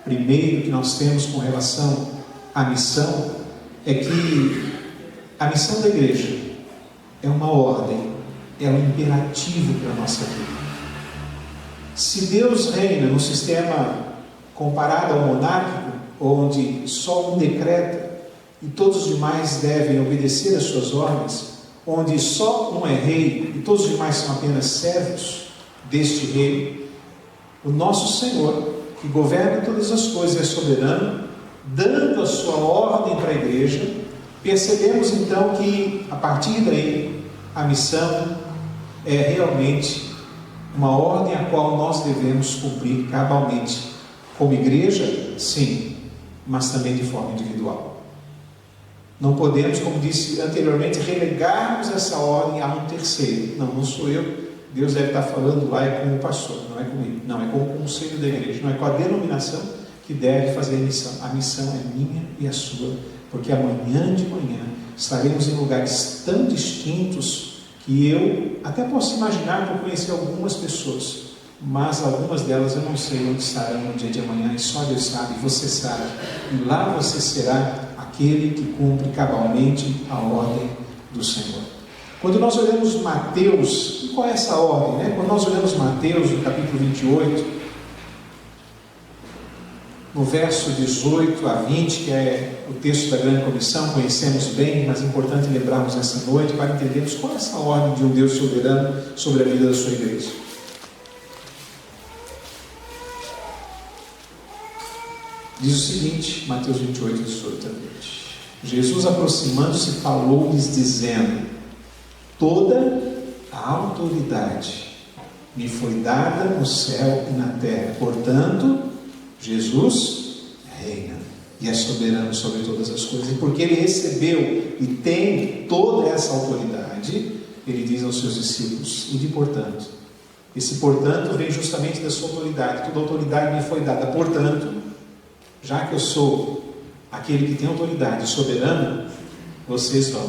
primeiro que nós temos com relação à missão é que a missão da igreja é uma ordem, é um imperativo para a nossa vida. Se Deus reina no sistema comparado ao monárquico, onde só um decreta e todos os demais devem obedecer às suas ordens, onde só um é rei e todos os demais são apenas servos deste rei, o nosso Senhor, que governa todas as coisas, é soberano, dando a sua ordem para a igreja. Percebemos então que a partir daí a missão é realmente uma ordem a qual nós devemos cumprir cabalmente, como igreja, sim, mas também de forma individual. Não podemos, como disse anteriormente, relegarmos essa ordem a um terceiro. Não sou eu. Deus deve estar falando lá é com o pastor, não é comigo. Não, é com o conselho da igreja, não é com a denominação que deve fazer a missão. A missão é minha e a sua, porque amanhã de manhã estaremos em lugares tão distintos que eu até posso imaginar que eu conheci algumas pessoas, mas algumas delas eu não sei onde estarão no dia de amanhã, e só Deus sabe, você sabe. E lá você será aquele que cumpre cabalmente a ordem do Senhor. Quando nós olhamos Mateus, e qual é essa ordem, né? Quando nós olhamos Mateus, no capítulo 28, no verso 18 a 20, que é o texto da grande comissão, conhecemos bem, mas é importante lembrarmos nessa noite para entendermos qual é essa ordem de um Deus soberano sobre a vida da sua igreja. Diz o seguinte, Mateus 28, 18 a 20. Jesus, aproximando-se, falou-lhes dizendo: toda a autoridade me foi dada no céu e na terra. Portanto, Jesus reina e é soberano sobre todas as coisas. E porque ele recebeu e tem toda essa autoridade, ele diz aos seus discípulos: ide portanto. Esse portanto vem justamente da sua autoridade. Toda autoridade me foi dada. Portanto, já que eu sou aquele que tem autoridade soberana, vocês vão.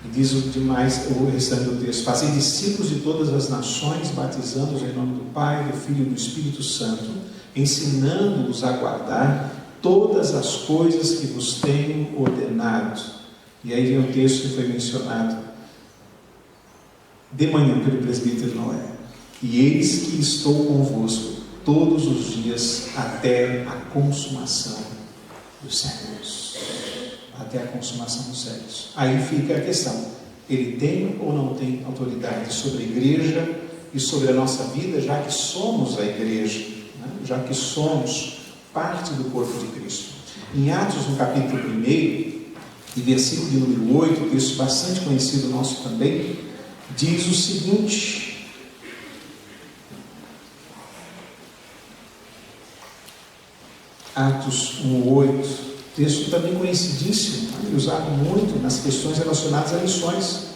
E diz o restante do texto: fazei discípulos de todas as nações, batizando-os em nome do Pai, do Filho e do Espírito Santo, ensinando-os a guardar todas as coisas que vos tenho ordenado. E aí vem o texto que foi mencionado de manhã pelo presbítero Noé: e eis que estou convosco todos os dias até a consumação dos séculos. Até a consumação dos séculos. Aí fica a questão: ele tem ou não tem autoridade sobre a igreja e sobre a nossa vida, já que somos a igreja, né? Já que somos parte do corpo de Cristo. Em Atos, no capítulo 1 e versículo de número 8, texto bastante conhecido nosso também, diz o seguinte: Atos 1:8, texto também conhecidíssimo, usado muito nas questões relacionadas a missões.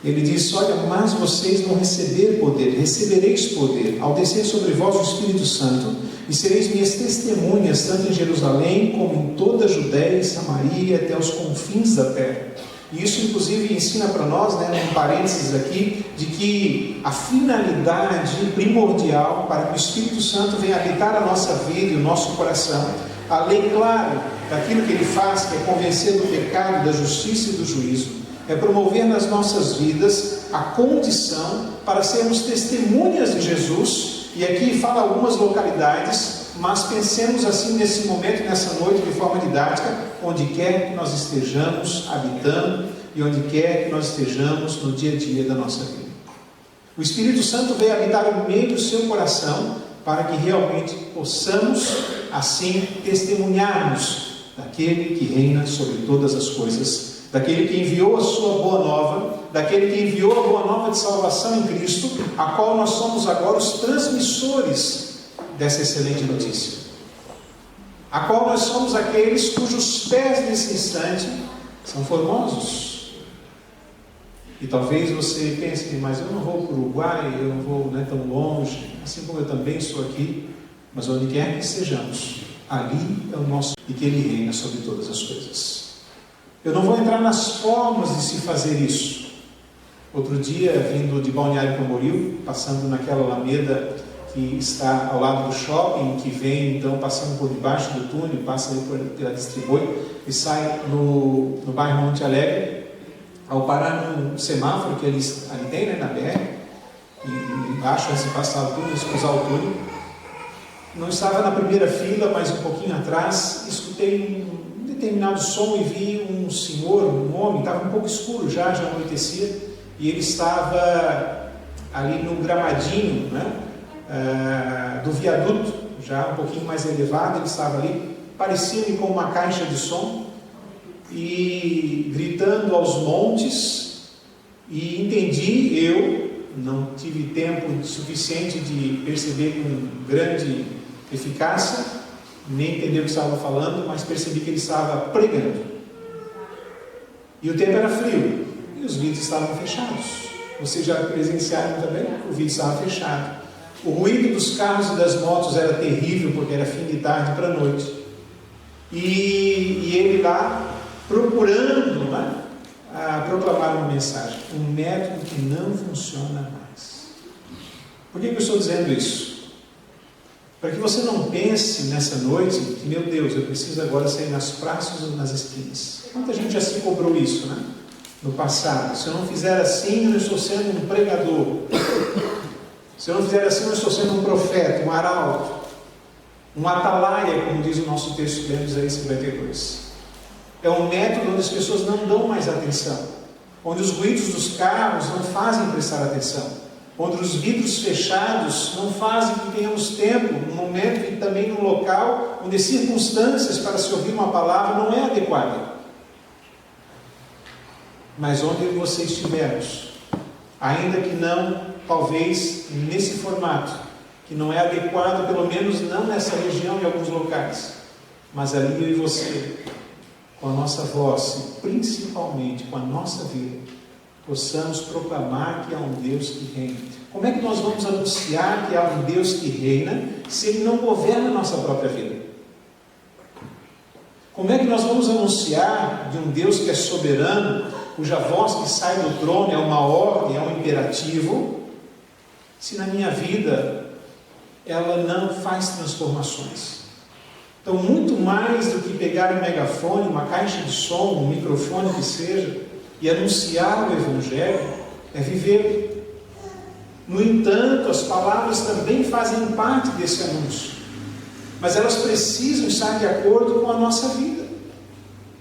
Ele diz: olha, mas vocês vão receber poder, recebereis poder, ao descer sobre vós o Espírito Santo, e sereis minhas testemunhas, tanto em Jerusalém, como em toda a Judéia e Samaria, até os confins da terra. E isso, inclusive, ensina para nós, um parênteses aqui, de que a finalidade primordial para que o Espírito Santo venha habitar a nossa vida e o nosso coração, além, claro, daquilo que ele faz, que é convencer do pecado, da justiça e do juízo, é promover nas nossas vidas a condição para sermos testemunhas de Jesus. E aqui fala algumas localidades, mas pensemos assim nesse momento, nessa noite, de forma didática, onde quer que nós estejamos habitando e onde quer que nós estejamos no dia a dia da nossa vida. O Espírito Santo veio habitar no meio do seu coração para que realmente possamos assim testemunharmos daquele que reina sobre todas as coisas, daquele que enviou a sua boa nova, daquele que enviou a boa nova de salvação em Cristo, a qual nós somos agora os transmissores dessa excelente notícia, a qual nós somos aqueles cujos pés nesse instante são formosos. E talvez você pense: mas eu não vou para o Uruguai, eu não vou tão longe, assim como eu também estou aqui. Mas onde quer que estejamos, ali é o nosso, e que Ele reina sobre todas as coisas. Eu não vou entrar nas formas de se fazer isso. Outro dia, vindo de Balneário Camboriú, passando naquela alameda que está ao lado do shopping, que vem então passando por debaixo do túnel, passa ali pela Distribui e sai no bairro Monte Alegre, ao parar num semáforo que ali tem, na BR, e embaixo, antes de passar o túnel, cruzar o túnel, não estava na primeira fila, mas um pouquinho atrás, escutei um determinado som e vi um senhor, um homem, estava um pouco escuro já anoitecia, e ele estava ali no gramadinho, do viaduto, já um pouquinho mais elevado. Ele estava ali, parecia-me com uma caixa de som, e gritando aos montes, e entendi, eu não tive tempo suficiente de perceber com grande eficácia, nem entender o que estava falando, mas percebi que ele estava pregando. E o tempo era frio. E os vidros estavam fechados. Vocês já presenciaram também? O vidro estava fechado. O ruído dos carros e das motos era terrível, porque era fim de tarde para a noite. E ele lá procurando, né, proclamar uma mensagem. Um método que não funciona mais. Por que eu estou dizendo isso? Para que você não pense nessa noite que, meu Deus, eu preciso agora sair nas praças ou nas esquinas. Quanta gente já se cobrou isso, né? No passado. Se eu não fizer assim, eu não estou sendo um pregador. Se eu não fizer assim, eu estou sendo um profeta, um arauto, um atalaia, como diz o nosso texto que lemos aí, 52. É um método onde as pessoas não dão mais atenção, onde os ruídos dos carros não fazem prestar atenção, onde os vidros fechados não fazem que tenhamos tempo, num momento e também num local onde as circunstâncias para se ouvir uma palavra não é adequada. Mas onde você estivermos, ainda que não, talvez, nesse formato, que não é adequado, pelo menos não nessa região, em alguns locais, mas ali eu e você, com a nossa voz e principalmente com a nossa vida, possamos proclamar que há um Deus que reina. Como é que nós vamos anunciar que há um Deus que reina se Ele não governa a nossa própria vida? Como é que nós vamos anunciar de um Deus que é soberano, cuja voz que sai do trono é uma ordem, é um imperativo, se na minha vida ela não faz transformações? Então, muito mais do que pegar um megafone, uma caixa de som, um microfone que seja, e anunciar o Evangelho, é viver. No entanto, as palavras também fazem parte desse anúncio, mas elas precisam estar de acordo com a nossa vida.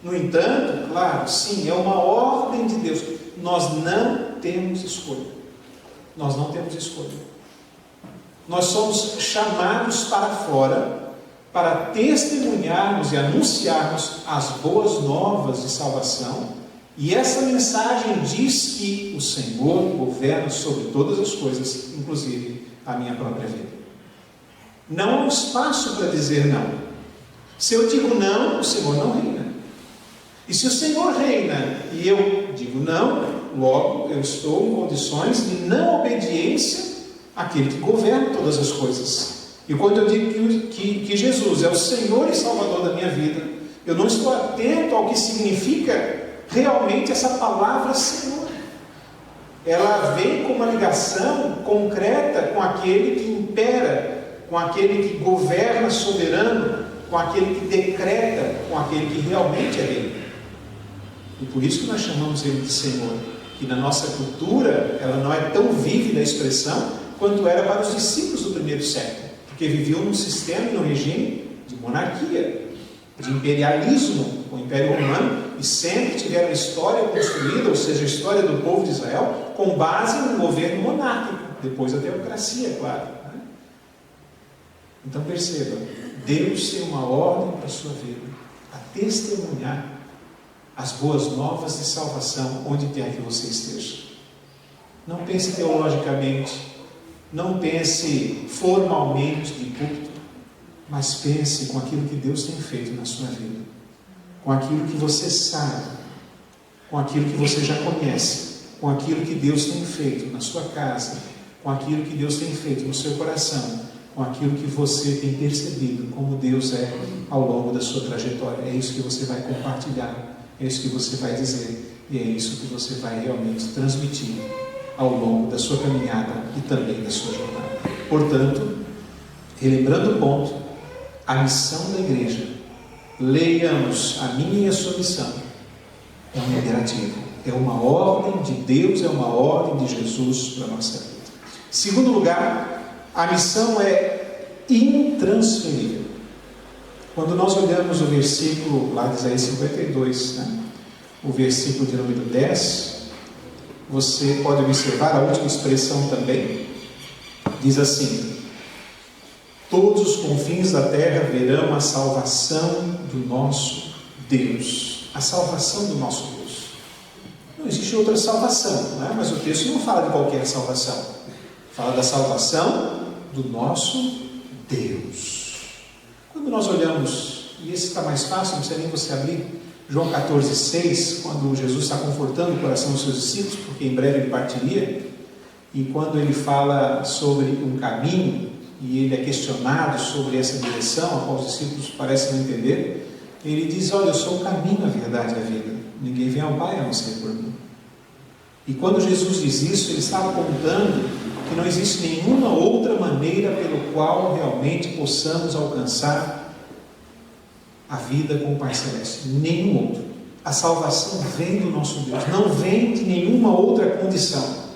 No entanto, claro, sim, é uma ordem de Deus. Nós não temos escolha. Nós não temos escolha. Nós somos chamados para fora para testemunharmos e anunciarmos as boas novas de salvação. E essa mensagem diz que o Senhor governa sobre todas as coisas, inclusive a minha própria vida. Não há espaço para dizer não. Se eu digo não, o Senhor não reina. E se o Senhor reina e eu digo não, logo eu estou em condições de não obediência àquele que governa todas as coisas. E quando eu digo que Jesus é o Senhor e Salvador da minha vida, eu não estou atento ao que significa realmente essa palavra Senhor. Ela vem com uma ligação concreta com aquele que impera, com aquele que governa soberano, com aquele que decreta, com aquele que realmente é Ele. E por isso que nós chamamos Ele de Senhor, que na nossa cultura ela não é tão vívida a expressão quanto era para os discípulos do primeiro século, porque viviam num sistema e num regime de monarquia, de imperialismo, o Império Romano, e sempre tiveram a história construída, ou seja, a história do povo de Israel, com base no governo monárquico, depois a teocracia, claro. Né? Então perceba, Deus tem uma ordem para a sua vida, a testemunhar as boas novas de salvação onde quer que você esteja. Não pense teologicamente, não pense formalmente de púlpito, mas pense com aquilo que Deus tem feito na sua vida, com aquilo que você sabe, com aquilo que você já conhece, com aquilo que Deus tem feito na sua casa, com aquilo que Deus tem feito no seu coração, com aquilo que você tem percebido como Deus é ao longo da sua trajetória. É isso que você vai compartilhar, é isso que você vai dizer, e é isso que você vai realmente transmitir ao longo da sua caminhada e também da sua jornada. Portanto, relembrando o ponto, a missão da igreja, leiamos a minha e a sua missão, é um imperativo, é uma ordem de Deus, é uma ordem de Jesus para a nossa vida. Segundo lugar, a missão é intransferível. Quando nós olhamos o versículo lá de Isaías 52, né, o versículo de número 10, você pode observar a última expressão também, diz assim: todos os confins da terra verão a salvação do nosso Deus. A salvação do nosso Deus. Não existe outra salvação, né? Mas o texto não fala de qualquer salvação. Fala da salvação do nosso Deus. Quando nós olhamos, e esse está mais fácil, não precisa nem você abrir, João 14,6, quando Jesus está confortando o coração dos seus discípulos, porque em breve ele partiria, e quando ele fala sobre um caminho, e ele é questionado sobre essa direção, a qual os discípulos parecem não entender, ele diz: olha, eu sou o caminho, a verdade e a vida, ninguém vem ao Pai a não ser por mim. E quando Jesus diz isso, ele está apontando que não existe nenhuma outra maneira pelo qual realmente possamos alcançar a vida com o Pai Celeste. Nenhum outro. A salvação vem do nosso Deus, não vem de nenhuma outra condição.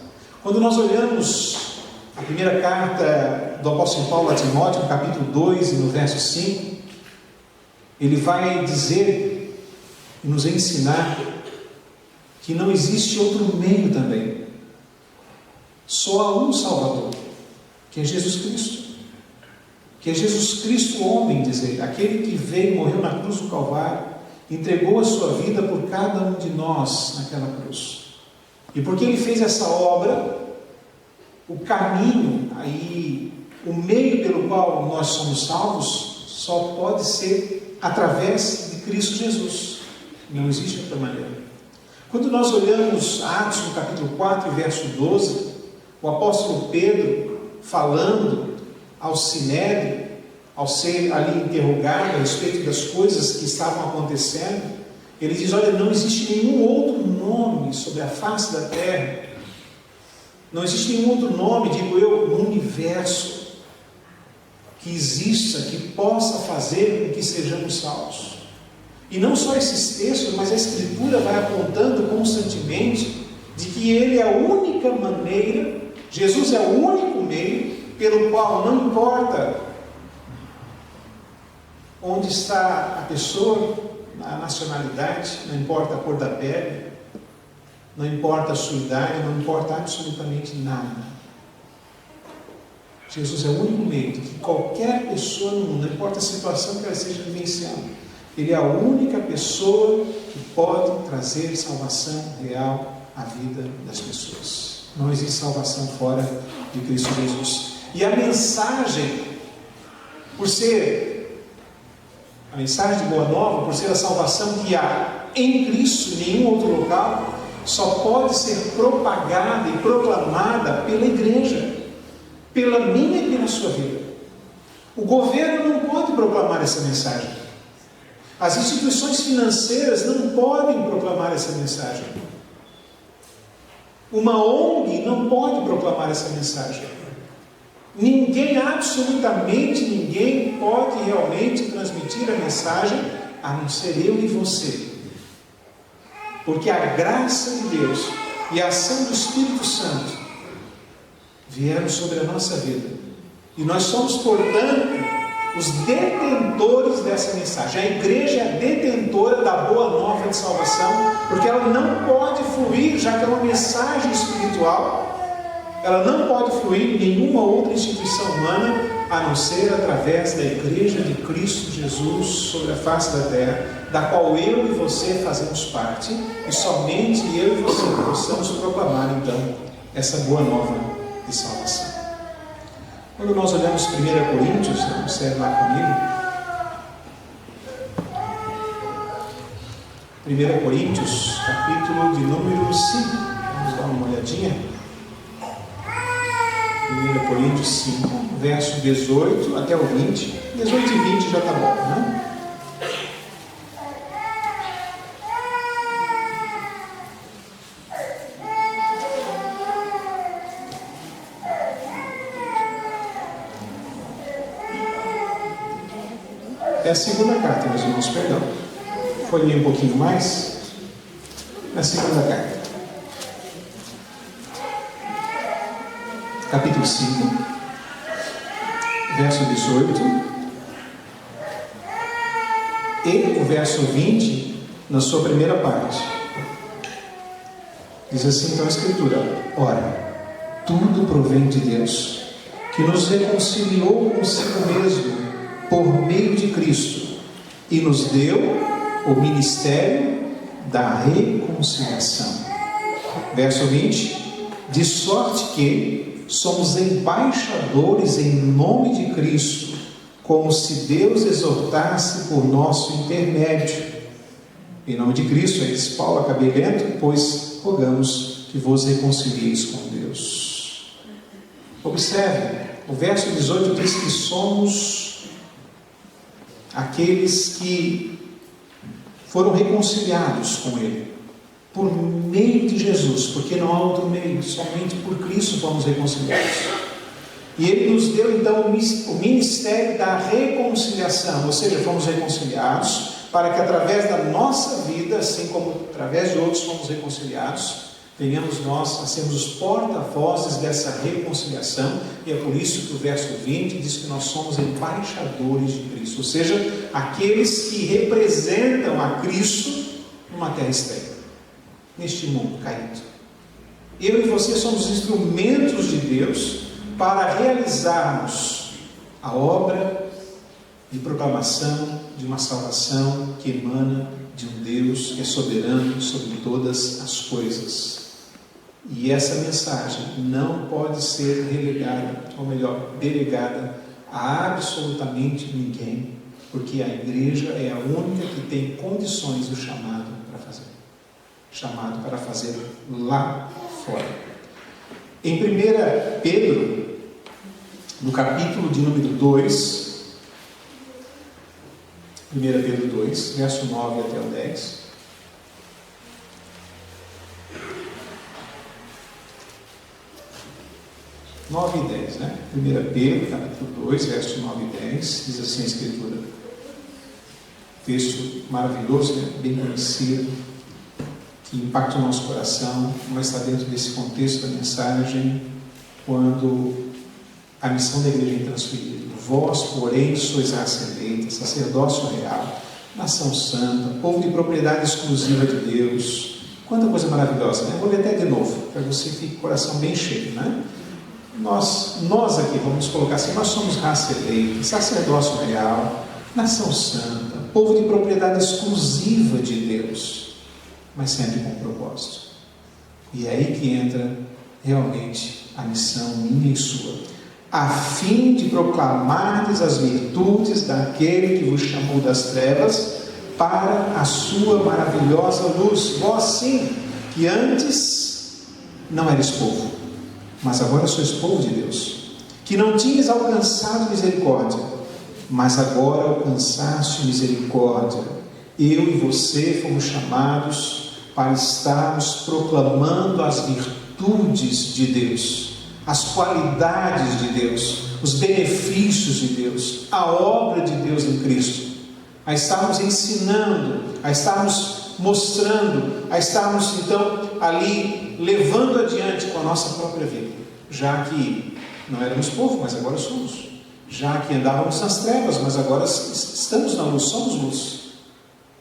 Quando nós olhamos a primeira carta do apóstolo Paulo a Timóteo, no capítulo 2 e no verso 5, ele vai dizer e nos ensinar que não existe outro meio também. Só há um Salvador, que é Jesus Cristo. Que é Jesus Cristo, homem, diz ele, aquele que veio e morreu na cruz do Calvário, entregou a sua vida por cada um de nós naquela cruz. E porque ele fez essa obra, o caminho, aí, o meio pelo qual nós somos salvos, só pode ser através de Cristo Jesus. Não existe outra maneira. Quando nós olhamos Atos, no capítulo 4, verso 12, o apóstolo Pedro falando ao Sinédrio, ao ser ali interrogado a respeito das coisas que estavam acontecendo, ele diz: olha, não existe nenhum outro nome sobre a face da terra, não existe nenhum outro nome, digo eu, no universo, que exista, que possa fazer com que sejamos salvos. E não só esses textos, mas a Escritura vai apontando constantemente de que Ele é a única maneira, Jesus é o único meio, pelo qual não importa onde está a pessoa, a nacionalidade, não importa a cor da pele, não importa a sua idade, não importa absolutamente nada. Jesus é o único meio de que qualquer pessoa no mundo, não importa a situação que ela esteja vivenciando, Ele é a única pessoa que pode trazer salvação real à vida das pessoas. Não existe salvação fora de Cristo Jesus. E a mensagem, por ser a mensagem de Boa Nova, por ser a salvação que há em Cristo, em nenhum outro local, só pode ser propagada e proclamada pela igreja, pela minha e pela sua vida. O governo não pode proclamar essa mensagem. As instituições financeiras não podem proclamar essa mensagem. Uma ONG não pode proclamar essa mensagem. Ninguém, absolutamente ninguém, pode realmente transmitir a mensagem a não ser eu e você. Porque a graça de Deus e a ação do Espírito Santo vieram sobre a nossa vida. E nós somos, portanto, os detentores dessa mensagem. A igreja é a detentora da boa nova de salvação, porque ela não pode fluir, já que é uma mensagem espiritual, ela não pode fluir em nenhuma outra instituição humana, a não ser através da igreja de Cristo Jesus sobre a face da terra, da qual eu e você fazemos parte, e somente eu e você possamos proclamar então essa boa nova de salvação. Quando nós olhamos 1 Coríntios, observe lá comigo, 1 Coríntios, capítulo de número 5, vamos dar uma olhadinha. 1 Coríntios 5, verso 18 até o 20. 18 e 20 já está bom, né? É a segunda carta, meus irmãos, perdão. Folhei um pouquinho mais. É a segunda carta. Capítulo 5, verso 18 e o verso 20, na sua primeira parte. Diz assim então a Escritura: ora, tudo provém de Deus, que nos reconciliou consigo mesmo por meio de Cristo e nos deu o ministério da reconciliação. Verso 20: de sorte que somos embaixadores em nome de Cristo, como se Deus exortasse por nosso intermédio. Em nome de Cristo, aí diz Paulo, acabei lento, pois rogamos que vos reconcilieis com Deus. Observe, o verso 18 diz que somos aqueles que foram reconciliados com Ele, por meio de Jesus, porque não há outro meio, somente por Cristo fomos reconciliados. E Ele nos deu então o ministério da reconciliação, ou seja, fomos reconciliados para que através da nossa vida, assim como através de outros fomos reconciliados, venhamos nós a sermos os porta-vozes dessa reconciliação, e é por isso que o verso 20 diz que nós somos embaixadores de Cristo, ou seja, aqueles que representam a Cristo numa terra estéril, neste mundo caído. Eu e você somos instrumentos de Deus para realizarmos a obra de proclamação de uma salvação que emana de um Deus que é soberano sobre todas as coisas. E essa mensagem não pode ser relegada, ou melhor, delegada a absolutamente ninguém, porque a igreja é a única que tem condições do chamado para fazer lá fora. Em 1 Pedro, no capítulo de número 2, 1 Pedro 2, verso 9 até o 10. (9 e 10, né? 1 Pedro, capítulo 2, verso 9 e 10, diz assim a Escritura. Texto maravilhoso, né? Bem conhecido, que impacta o nosso coração, mas está dentro desse contexto da mensagem, quando a missão da igreja é transferida. Vós, porém, sois raça eleita, sacerdócio real, nação santa, povo de propriedade exclusiva de Deus. Quanta coisa maravilhosa, né? Vou ler até de novo, para que você fique com o coração bem cheio, né? Nós aqui, vamos colocar assim, nós somos raça eleita, sacerdócio real, nação santa, povo de propriedade exclusiva de Deus, mas sempre com propósito. E é aí que entra realmente a missão minha e sua, a fim de proclamardes as virtudes daquele que vos chamou das trevas para a sua maravilhosa luz. Vós sim, que antes não eres povo, mas agora sois povo de Deus, que não tinhas alcançado misericórdia, mas agora alcançaste misericórdia. Eu e você fomos chamados para estarmos proclamando as virtudes de Deus, as qualidades de Deus, os benefícios de Deus, a obra de Deus em Cristo, a estarmos ensinando, a estarmos mostrando, a estarmos então ali levando adiante com a nossa própria vida, já que não éramos povo, mas agora somos, já que andávamos nas trevas, mas agora estamos na luz, somos luz,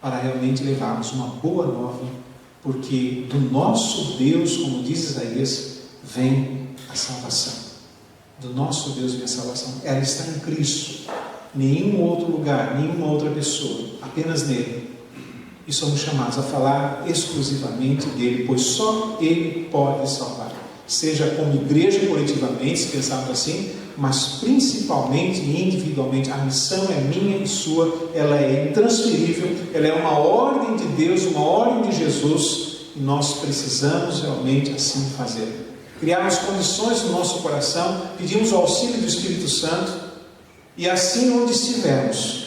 para realmente levarmos uma boa nova, porque do nosso Deus, como diz Isaías, vem a salvação. Do nosso Deus vem a salvação. Ela está em Cristo. Nenhum outro lugar, nenhuma outra pessoa, apenas nele. E somos chamados a falar exclusivamente dele, pois só ele pode salvar. Seja como igreja coletivamente, se pensarmos assim, mas principalmente e individualmente. A missão é minha e sua, ela é intransferível, ela é uma ordem de Deus, uma ordem de Jesus, e nós precisamos realmente assim fazer. Criarmos condições no nosso coração, pedimos o auxílio do Espírito Santo, e assim onde estivermos,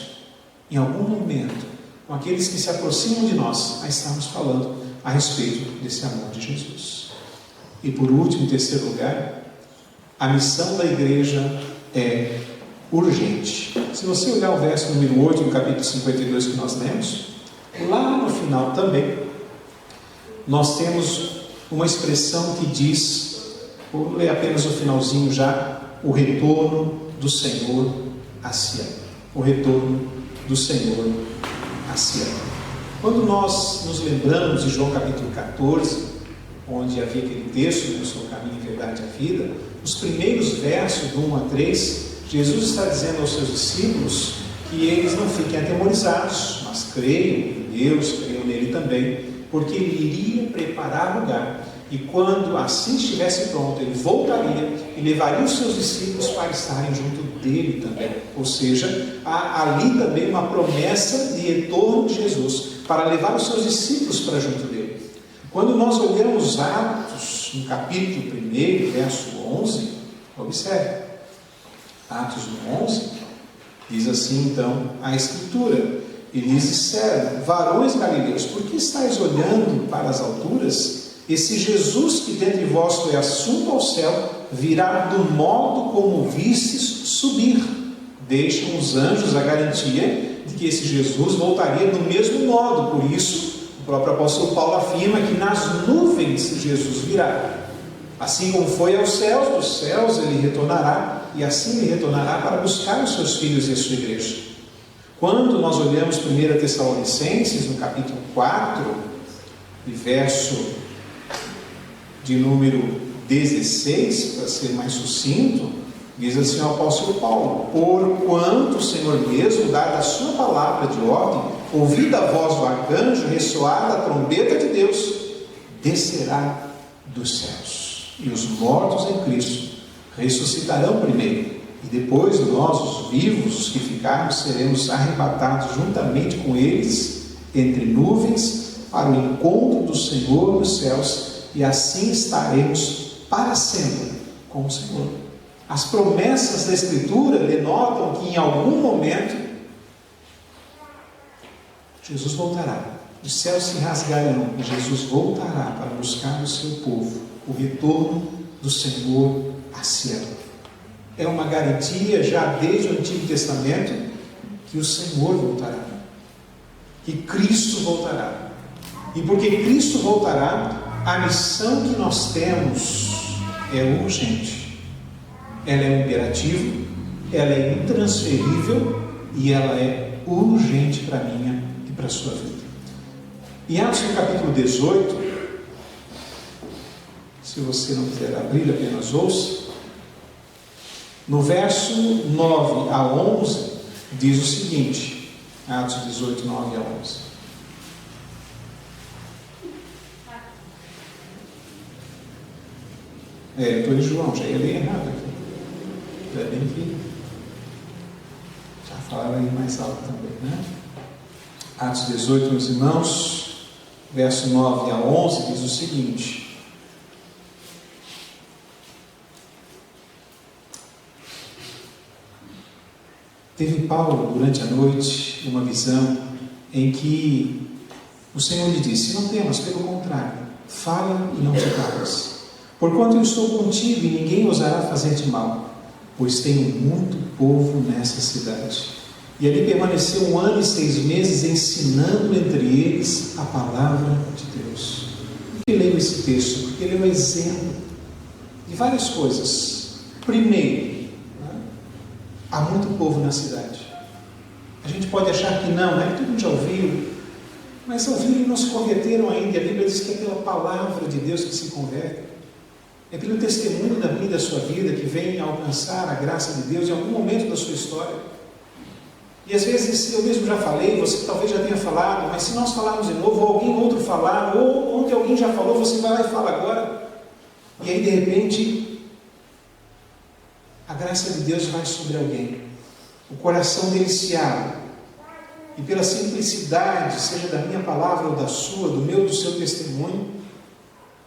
em algum momento, com aqueles que se aproximam de nós, a estarmos falando a respeito desse amor de Jesus. E por último, em terceiro lugar, a missão da igreja é urgente. Se você olhar o verso número 8, no capítulo 52 que nós lemos, lá no final também, nós temos uma expressão que diz, vou ler apenas o finalzinho já, o retorno do Senhor a Sião. O retorno do Senhor a Sião. Quando nós nos lembramos de João capítulo 14, onde havia aquele texto, eu sou o caminho, a verdade e a vida, os primeiros versos, do 1 a 3, Jesus está dizendo aos seus discípulos que eles não fiquem atemorizados, mas creiam em Deus, creiam nele também, porque ele iria preparar lugar. E quando assim estivesse pronto, ele voltaria e levaria os seus discípulos para estarem junto dele também. Ou seja, há ali também uma promessa de retorno de Jesus para levar os seus discípulos para junto dele. Quando nós olhamos Atos, no capítulo 1, verso 11, observe, Atos 11, diz assim então a Escritura, e lhes disseram: varões galileus, por que estáis olhando para as alturas? Esse Jesus que dentre vós foi assunto ao céu, virá do modo como vistes subir. Deixam os anjos a garantia de que esse Jesus voltaria do mesmo modo. Por isso, o próprio apóstolo Paulo afirma que nas nuvens Jesus virá. Assim como foi aos céus, dos céus ele retornará, e assim ele retornará para buscar os seus filhos e a sua igreja. Quando nós olhamos 1 Tessalonicenses, no capítulo 4, e verso de número 16, para ser mais sucinto, diz assim o apóstolo Paulo: porquanto o Senhor mesmo, dada a sua palavra de ordem, ouvida a voz do arcanjo, ressoada a trombeta de Deus, descerá dos céus, e os mortos em Cristo ressuscitarão primeiro, e depois nós, os vivos, os que ficarmos, seremos arrebatados juntamente com eles entre nuvens para o encontro do Senhor nos céus, e assim estaremos para sempre com o Senhor. As promessas da Escritura denotam que em algum momento Jesus voltará, os céus se rasgarão e Jesus voltará para buscar o seu povo, o retorno do Senhor a Sião. É uma garantia já desde o Antigo Testamento que o Senhor voltará, que Cristo voltará. E porque Cristo voltará, a missão que nós temos é urgente, ela é imperativa, ela é intransferível e ela é urgente para a minha e para a sua vida. Em Atos no capítulo 18, se você não quiser abrir, apenas ouça, no verso 9 a 11, diz o seguinte, Atos 18, 9 a 11. Eu estou em João, já ia ler errado aqui. Já bem que já falaram aí mais alto também, né? Atos 18, meus irmãos, verso 9 a 11, diz o seguinte: teve Paulo, durante a noite, uma visão em que o Senhor lhe disse: não temas, pelo contrário, fala e não te calas. Porquanto eu estou contigo e ninguém ousará fazer-te mal, pois tenho muito povo nessa cidade. E ali permaneceu 1 ano e 6 meses, ensinando entre eles a palavra de Deus. Por que leio esse texto? Porque ele é um exemplo de várias coisas. Primeiro, há muito povo na cidade. A gente pode achar que não, né? Todo mundo já ouviu, mas ouviram e não se converteram ainda. A Bíblia diz que é pela palavra de Deus que se converte. É pelo testemunho da minha e da sua vida que vem alcançar a graça de Deus em algum momento da sua história. E às vezes, eu mesmo já falei, você talvez já tenha falado, mas se nós falarmos de novo, ou alguém outro falar, ou onde alguém já falou, você vai lá e fala agora. E aí, de repente, a graça de Deus vai sobre alguém. O coração dele se abre. E pela simplicidade, seja da minha palavra ou da sua, do meu, do seu testemunho,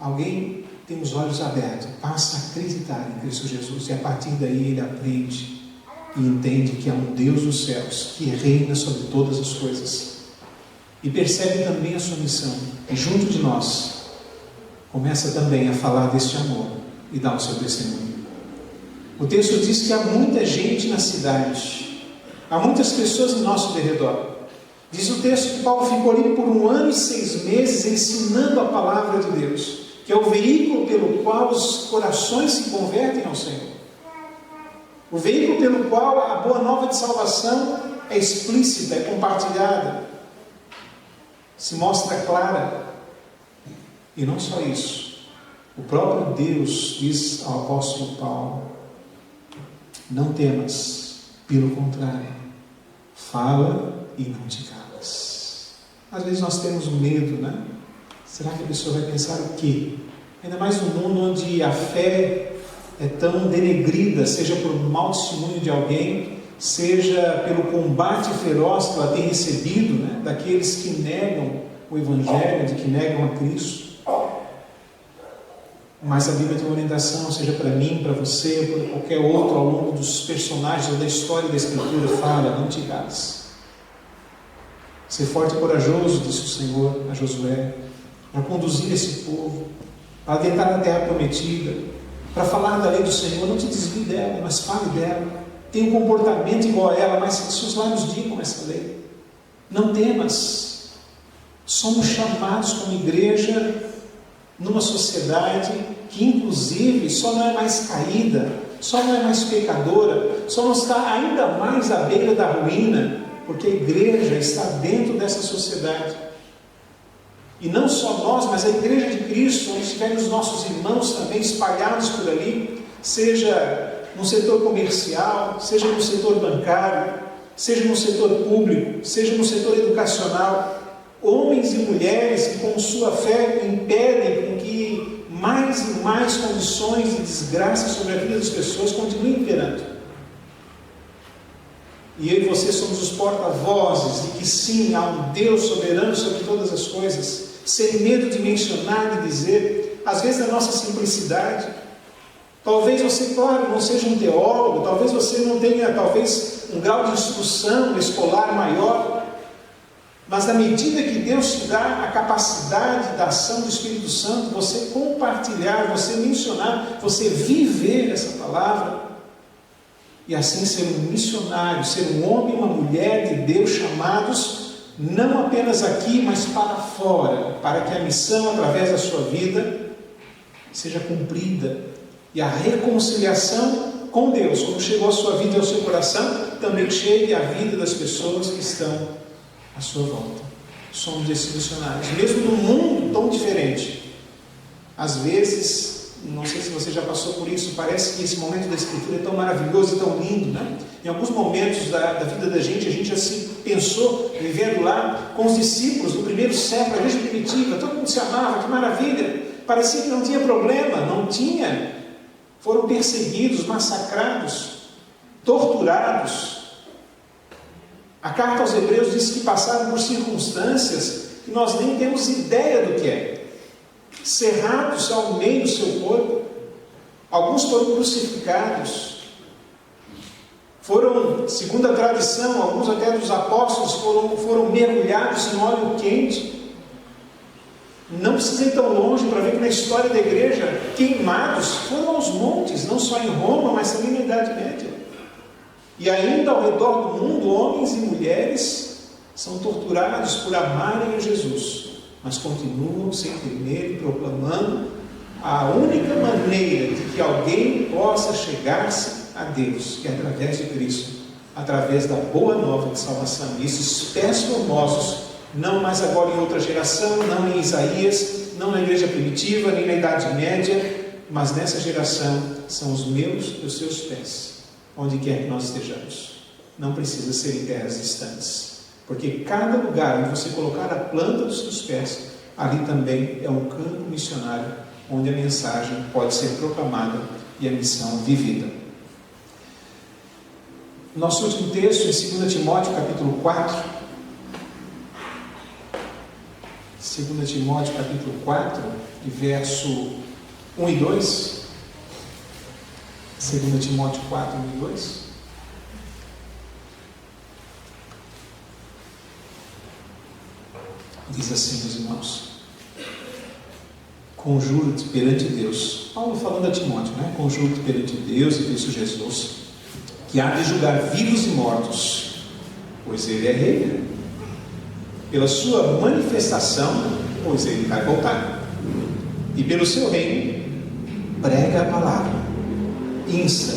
alguém tem os olhos abertos, passa a acreditar em Cristo Jesus, e a partir daí ele aprende e entende que há um Deus dos céus que reina sobre todas as coisas, e percebe também a sua missão, e junto de nós começa também a falar deste amor e dar o seu testemunho. O texto diz que há muita gente na cidade, há muitas pessoas em nosso derredor. Diz o texto que Paulo ficou ali por 1 ano e 6 meses ensinando a palavra de Deus, que é o veículo pelo qual os corações se convertem ao Senhor. O veículo pelo qual a boa nova de salvação é explícita, é compartilhada, se mostra clara. E não só isso, o próprio Deus diz ao apóstolo Paulo: não temas, pelo contrário, fala e não te calas. Às vezes nós temos medo, né? Será que a pessoa vai pensar o quê? Ainda mais num mundo onde a fé é tão denegrida, seja por mau testemunho de alguém, seja pelo combate feroz que ela tem recebido, né, daqueles que negam o Evangelho, de que negam a Cristo. Mas a Bíblia tem uma orientação, seja para mim, para você, para qualquer outro, ao longo dos personagens ou da história da Escritura, fala, não te cales. Ser forte e corajoso, disse o Senhor a Josué, para conduzir esse povo, para adentrar na terra prometida, para falar da lei do Senhor. Não te desvie dela, mas fale dela. Tenha um comportamento igual a ela, mas que seus lábios digam essa lei. Não temas. Somos chamados como igreja numa sociedade que inclusive só não é mais caída, só não é mais pecadora, só não está ainda mais à beira da ruína, porque a igreja está dentro dessa sociedade. E não só nós, mas a igreja de Cristo, onde estiverem os nossos irmãos também espalhados por ali, seja no setor comercial, seja no setor bancário, seja no setor público, seja no setor educacional, homens e mulheres que com sua fé impedem com que mais e mais condições de desgraça sobre a vida das pessoas continuem imperando. E eu e você somos os porta-vozes de que sim, há um Deus soberano sobre todas as coisas, sem medo de mencionar e dizer, às vezes na nossa simplicidade. Talvez você, claro, não seja um teólogo, talvez você não tenha, talvez, um grau de instrução escolar maior, mas na medida que Deus te dá a capacidade da ação do Espírito Santo, você compartilhar, você mencionar, você viver essa palavra, e assim ser um missionário, ser um homem e uma mulher de Deus chamados, não apenas aqui, mas para fora, para que a missão através da sua vida seja cumprida, e a reconciliação com Deus, como chegou a sua vida e ao seu coração, também chegue à vida das pessoas que estão à sua volta. Somos esses missionários, mesmo num mundo tão diferente. Às vezes, não sei se você já passou por isso, parece que esse momento da Escritura é tão maravilhoso e tão lindo, né? Em alguns momentos da vida da gente, a gente já se pensou vivendo lá com os discípulos do primeiro século, a igreja primitiva, todo mundo se amava, que maravilha, parecia que não tinha problema, não tinha. Foram perseguidos, massacrados, torturados. A carta aos Hebreus diz que passaram por circunstâncias que nós nem temos ideia do que é. Cerrados ao meio do seu corpo. Alguns foram crucificados. Foram, segundo a tradição, alguns até dos apóstolos foram mergulhados em óleo quente. Não precisa ir tão longe para ver que na história da igreja, queimados foram aos montes, não só em Roma, mas também na Idade Média. E ainda ao redor do mundo, homens e mulheres são torturados por amarem a Jesus, mas continuam sem temer e proclamando a única maneira de que alguém possa chegar-se a Deus, que é através de Cristo, através da boa nova de salvação. E esses pés formosos, não mais agora em outra geração, não em Isaías, não na igreja primitiva, nem na Idade Média, mas nessa geração são os meus e os seus pés, onde quer que nós estejamos. Não precisa ser em terras distantes, porque cada lugar onde você colocar a planta dos seus pés, ali também é um campo missionário, onde a mensagem pode ser proclamada e a missão vivida. Nosso último texto em 2 Timóteo capítulo 4, 2 Timóteo capítulo 4, e verso 1 e 2. 2 Timóteo 4, 1 e 2. Diz assim, meus irmãos: conjuro-te perante Deus, Paulo falando a Timóteo, né? Conjuro-te perante Deus e Cristo Jesus, que há de julgar vivos e mortos, pois ele é rei, pela sua manifestação, pois ele vai voltar, e pelo seu reino, prega a palavra, insta,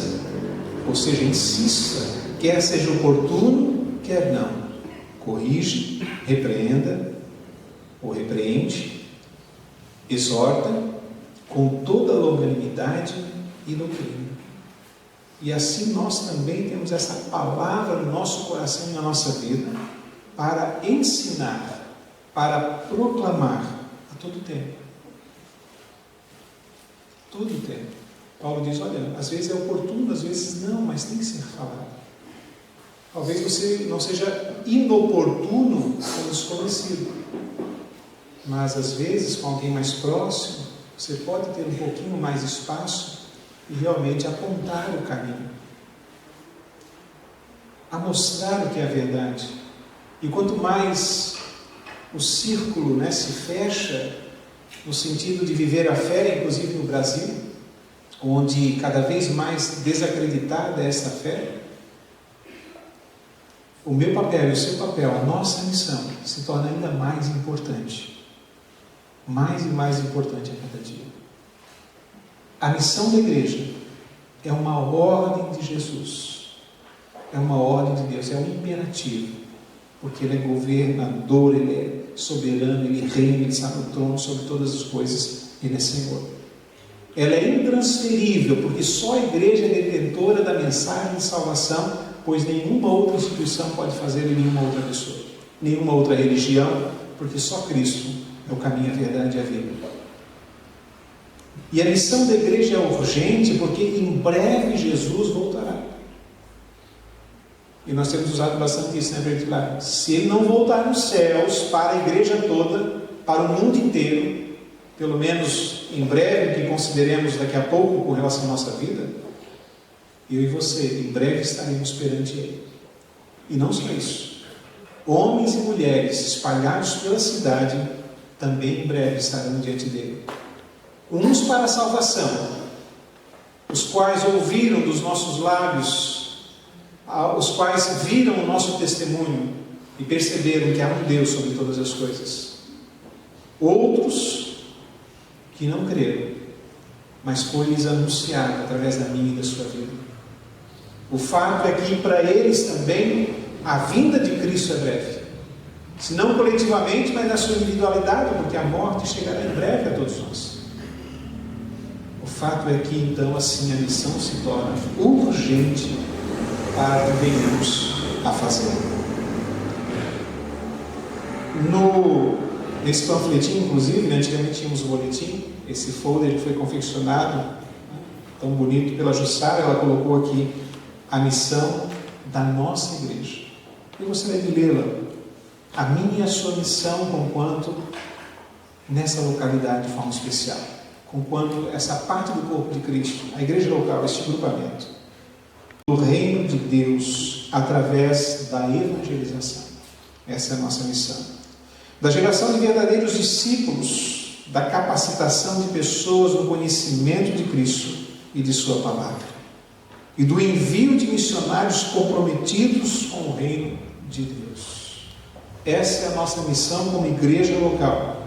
ou seja, insista, quer seja oportuno, quer não, corrige, repreenda, ou repreende, exorta, com toda longanimidade e doutrina. E assim nós também temos essa palavra no nosso coração e na nossa vida, para ensinar, para proclamar a todo tempo. Tudo tem. Paulo diz, olha, às vezes é oportuno, às vezes não, mas tem que ser falado. Talvez você não seja inoportuno com o desconhecido, mas às vezes com alguém mais próximo, você pode ter um pouquinho mais de espaço e realmente apontar o caminho, a mostrar o que é a verdade. E quanto mais o círculo, né, se fecha, no sentido de viver a fé, inclusive no Brasil, onde cada vez mais desacreditada é essa fé, o meu papel e o seu papel, a nossa missão, se torna ainda mais importante. Mais e mais importante a cada dia. A missão da igreja é uma ordem de Jesus. É uma ordem de Deus, é um imperativo. Porque Ele é governador, Ele é soberano, Ele reina, Ele está no trono sobre todas as coisas, Ele é Senhor. Ela é intransferível, porque só a igreja é detentora da mensagem de salvação, pois nenhuma outra instituição pode fazer em nenhuma outra pessoa, nenhuma outra religião, porque só Cristo é o caminho, a verdade e a vida. E a missão da igreja é urgente, porque em breve Jesus voltará. E nós temos usado bastante isso, né, para gente falar, se Ele não voltar nos céus, para a igreja toda, para o mundo inteiro, pelo menos em breve, que consideremos daqui a pouco com relação à nossa vida, eu e você, em breve estaremos perante Ele. E não só isso. Homens e mulheres espalhados pela cidade também em breve estarão diante dele. Uns para a salvação, os quais ouviram dos nossos lábios, os quais viram o nosso testemunho e perceberam que há um Deus sobre todas as coisas. Outros que não creram, mas foi-lhes anunciado através da minha e da sua vida. O fato é que para eles também a vinda de Cristo é breve. Se não coletivamente, mas na sua individualidade, porque a morte chegará em breve a todos nós. O fato é que então assim a missão se torna urgente para que venhamos a fazê-la. Nesse panfletinho, inclusive, né, antigamente tínhamos um boletim, esse folder que foi confeccionado, né, tão bonito pela Jussara, ela colocou aqui a missão da nossa igreja. Eu gostaria de lê-la. A minha e a sua missão, conquanto nessa localidade de forma especial, conquanto essa parte do corpo de Cristo, a igreja local, este grupamento, do reino de Deus através da evangelização. Essa é a nossa missão. Da geração de verdadeiros discípulos, da capacitação de pessoas no conhecimento de Cristo e de sua palavra, e do envio de missionários comprometidos com o reino de Deus. Essa é a nossa missão como igreja local.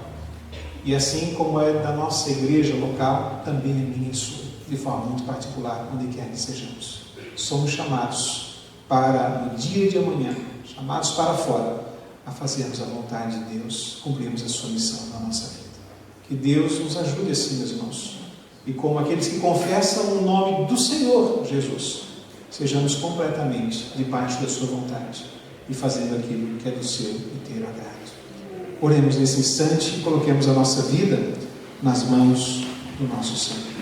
E assim como é da nossa igreja local, também é minha e sua, de forma muito particular, onde quer que sejamos. Somos chamados para, no dia de amanhã, chamados para fora, a fazermos a vontade de Deus, cumprirmos a sua missão na nossa vida. Que Deus nos ajude assim, meus irmãos. E como aqueles que confessam o nome do Senhor Jesus, sejamos completamente debaixo da sua vontade e fazendo aquilo que é do seu inteiro agrado. Oremos nesse instante e coloquemos a nossa vida nas mãos do nosso Senhor.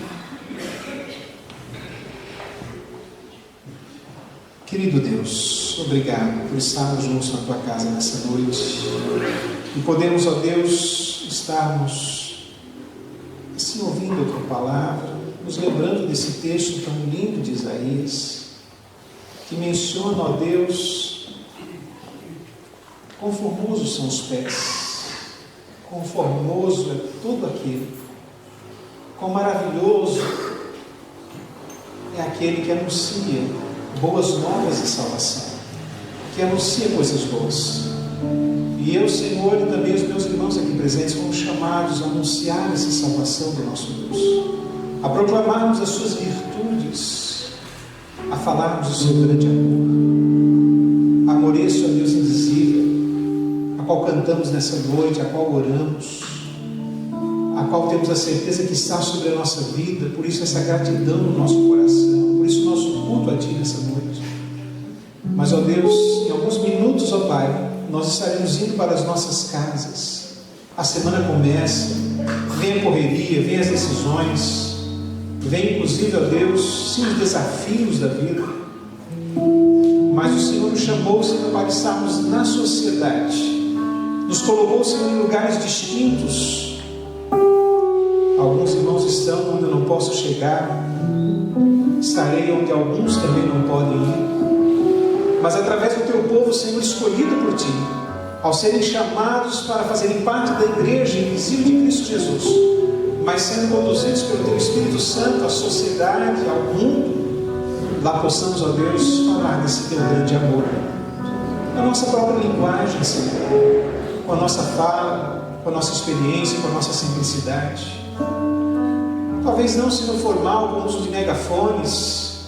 Querido Deus, obrigado por estarmos juntos na Tua casa nessa noite e podemos, ó Deus, estarmos assim ouvindo a Tua palavra, nos lembrando desse texto tão lindo de Isaías, que menciona, ó Deus, quão formosos são os pés, quão formoso é todo aquele, quão maravilhoso é aquele que anuncia boas novas de salvação, que anuncia coisas boas. E eu, Senhor, e também os meus irmãos aqui presentes, fomos chamados a anunciar essa salvação do nosso Deus, a proclamarmos as suas virtudes, a falarmos do seu grande amor, amor esse, ó Deus indizível, a qual cantamos nessa noite, a qual oramos, a qual temos a certeza que está sobre a nossa vida, por isso essa gratidão no nosso coração, por isso o nosso culto a Ti nessa noite. Mas, ó Deus, em alguns minutos, ó Pai, nós estaremos indo para as nossas casas. A semana começa, vem a correria, vem as decisões, vem inclusive, ó Deus, sim, os desafios da vida, mas o Senhor nos chamou, Senhor, para estarmos na sociedade, nos colocou, Senhor, em lugares distintos. Alguns irmãos estão onde eu não posso chegar, estarei onde alguns também não podem ir, mas através do teu povo, Senhor, escolhido por ti, ao serem chamados para fazerem parte da igreja invisível de Cristo Jesus, mas sendo conduzidos pelo teu Espírito Santo à sociedade, ao mundo, lá possamos, ó Deus, falar desse teu grande amor, na nossa própria linguagem, Senhor, com a nossa fala, com a nossa experiência, com a nossa simplicidade. Talvez não, Senhor, formal, com o uso de megafones,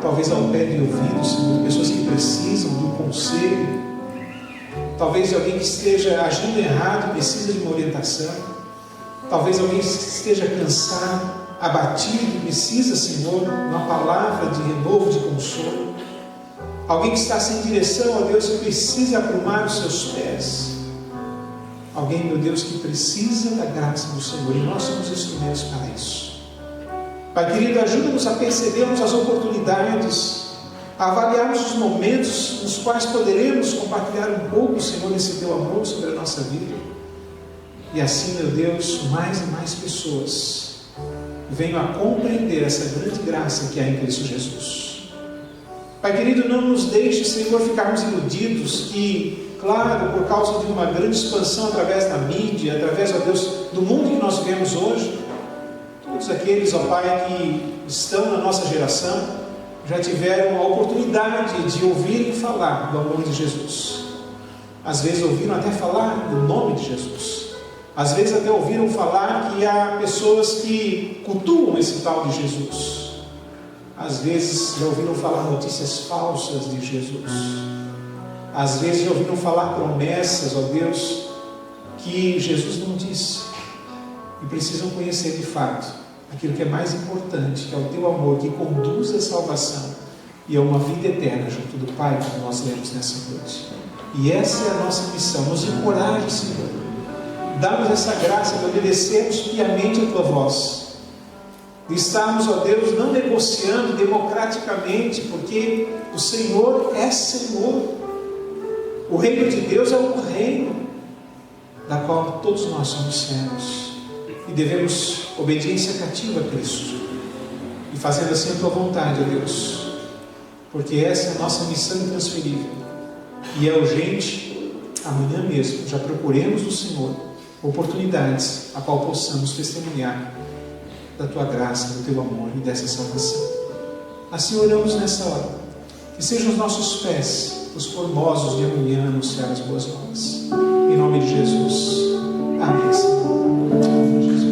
talvez ao pé de ouvido, Senhor, de pessoas que precisam de um conselho, talvez de alguém que esteja agindo errado e precisa de uma orientação, talvez alguém que esteja cansado, abatido, precisa, Senhor, de uma palavra de renovo, de consolo, alguém que está sem direção, ó Deus, e precisa aprumar os seus pés, alguém, meu Deus, que precisa da graça do Senhor, e nós somos instrumentos para isso. Pai querido, ajuda-nos a percebermos as oportunidades, a avaliarmos os momentos nos quais poderemos compartilhar um pouco, Senhor, desse teu amor sobre a nossa vida, e assim, meu Deus, mais e mais pessoas venham a compreender essa grande graça que há em Cristo Jesus. Pai querido, não nos deixe, Senhor, ficarmos iludidos que, claro, por causa de uma grande expansão através da mídia, através, ó Deus, do mundo que nós vivemos hoje, todos aqueles, ó Pai, que estão na nossa geração, já tiveram a oportunidade de ouvirem falar do amor de Jesus. Às vezes ouviram até falar do nome de Jesus. Às vezes até ouviram falar que há pessoas que cultuam esse tal de Jesus. Às vezes já ouviram falar notícias falsas de Jesus. Às vezes já ouviram falar promessas, ó Deus, que Jesus não disse. E precisam conhecer de fato aquilo que é mais importante, que é o teu amor, que conduz à salvação e a uma vida eterna junto do Pai, como nós lemos nessa noite. E essa é a nossa missão. Nos encoraje, Senhor. Dá-nos essa graça de obedecermos piamente a tua voz, de estarmos, ó Deus, não negociando democraticamente, porque o Senhor é Senhor. O reino de Deus é um reino da qual todos nós somos servos e devemos obediência cativa a Cristo, e fazendo assim a tua vontade, ó Deus, porque essa é a nossa missão intransferível e é urgente. Amanhã mesmo já procuremos do Senhor oportunidades a qual possamos testemunhar da tua graça, do teu amor e dessa salvação. Assim oramos nessa hora, que sejam os nossos pés os formosos de amanhã anunciar as boas novas, em nome de Jesus. Amém, Senhor. Em nome de Jesus.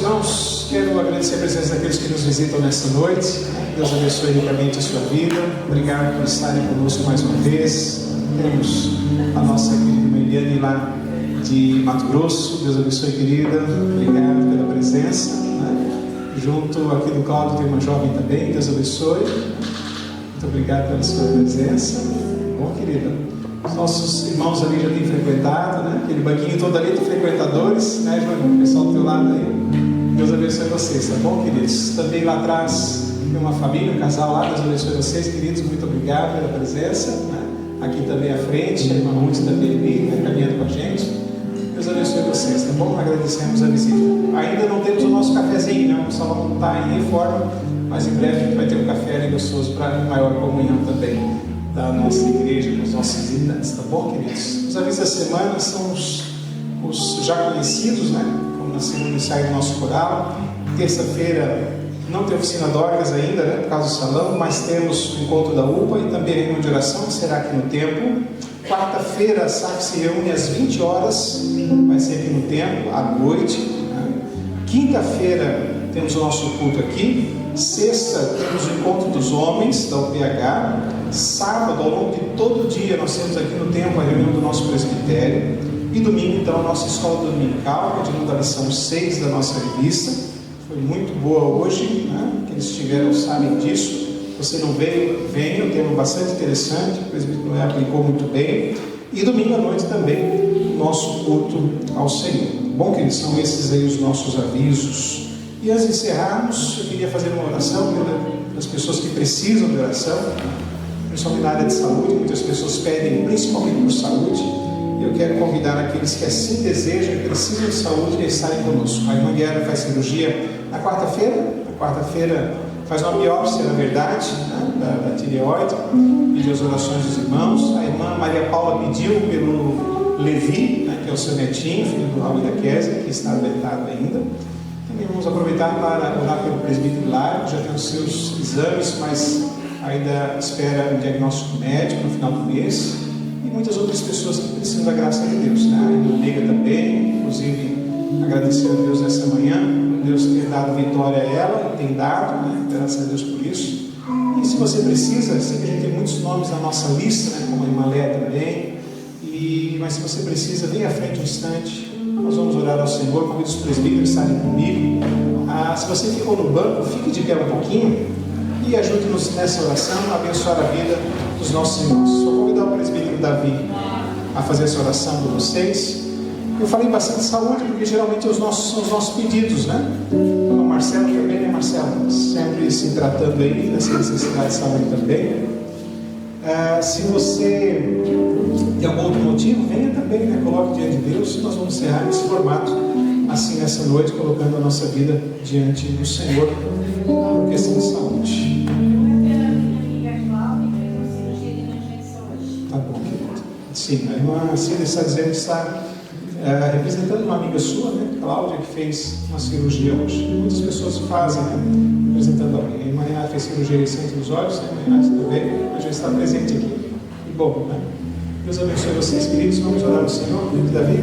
irmãos, quero agradecer a presença daqueles que nos visitam nessa noite. Deus abençoe ricamente a sua vida. Obrigado por estarem conosco mais uma vez. Temos a nossa querida Eliane lá de Mato Grosso. Deus abençoe, querida. Obrigado pela presença. Junto aqui do Cláudio tem uma jovem também. Deus abençoe. Muito obrigado pela sua presença. Bom, querida. Os nossos irmãos ali já têm frequentado, né? Aquele banquinho todo ali de frequentadores, né, João? O pessoal do teu lado aí. Deus abençoe vocês, tá bom, queridos? Também lá atrás tem uma família, um casal lá. Deus abençoe vocês, queridos. Muito obrigado pela presença, né? Aqui também à frente, a irmã Ruth também ali, né, caminhando com a gente. Deus abençoe vocês, tá bom? Agradecemos a visita. Ainda não temos o nosso cafezinho, né? O salão está aí em forma, mas em breve a gente vai ter um café ali gostoso para maior comunhão também da nossa igreja, com os nossos visitantes, tá bom, queridos? Os avisos da semana são os já conhecidos, né? Como na segunda ensaio do nosso coral. Terça-feira não tem oficina Dorcas ainda, né? Por causa do salão, mas temos o encontro da UPA e também a reunião de oração, que será aqui no templo. Quarta-feira a SAC se reúne às 20 horas, vai ser aqui no templo, à noite, né? Quinta-feira temos o nosso culto aqui. Sexta temos o encontro dos homens da UPH. Sábado, ao longo de todo o dia, nós temos aqui no templo a reunião do nosso presbitério. E domingo, então, a nossa escola dominical, continuando a lição 6 da nossa revista. Foi muito boa hoje, né? Quem estiveram sabem disso. Você não veio, venha, um tema bastante interessante, o presbítero Noé aplicou muito bem. E domingo à noite também, o nosso culto ao Senhor. Bom, queridos, são esses aí os nossos avisos. E antes de encerrarmos, eu queria fazer uma oração pelas pessoas que precisam de oração, principalmente na área de saúde. Muitas pessoas pedem principalmente por saúde. E eu quero convidar aqueles que assim desejam e precisam de saúde a estarem conosco. A irmã Guerra faz cirurgia na quarta-feira. Na quarta-feira faz uma biópsia, na verdade, né, da tireoide. Pediu as orações dos irmãos. A irmã Maria Paula pediu pelo Levi, né, que é o seu netinho, filho do Raul e da Kézia, que está habilitado ainda. Também vamos aproveitar para orar pelo presbítero Hilário, que já tem os seus exames, mas ainda espera um diagnóstico médico no final do mês. E muitas outras pessoas que precisam da graça de Deus, né? A Indoneira também, inclusive agradecer a Deus nessa manhã, Deus ter dado vitória a ela, e tem dado, né? Graças a Deus por isso. E se você precisa, sei que a gente tem muitos nomes na nossa lista, né? Como a irmã Léa também, mas se você precisa, vem à frente um instante. Nós vamos orar ao Senhor, convido os presbíteros a estarem comigo. Se você ficou no banco, fique de pé um pouquinho e ajude-nos nessa oração a abençoar a vida dos nossos irmãos. Vou convidar o presbítero Davi a fazer essa oração por vocês. Eu falei bastante saúde, porque geralmente são os nossos pedidos, né? O Marcelo também, né, Marcelo? Sempre se tratando aí dessa necessidade de saúde também. Se você tem algum outro motivo, venha também, né? Coloque diante de Deus. Nós vamos encerrar nesse formato, assim, nessa noite, colocando a nossa vida diante do Senhor, por questão de saúde. Tá bom, querido. Sim, a irmã Cida está dizendo que está representando uma amiga sua, né? Cláudia, que fez uma cirurgia hoje. Muitas pessoas fazem, né? Representando alguém. A irmã Renata fez cirurgia recente nos olhos, né? A irmã Renata também, mas já está presente aqui. E bom, né? Deus abençoe vocês, queridos. Vamos orar ao Senhor. Davi.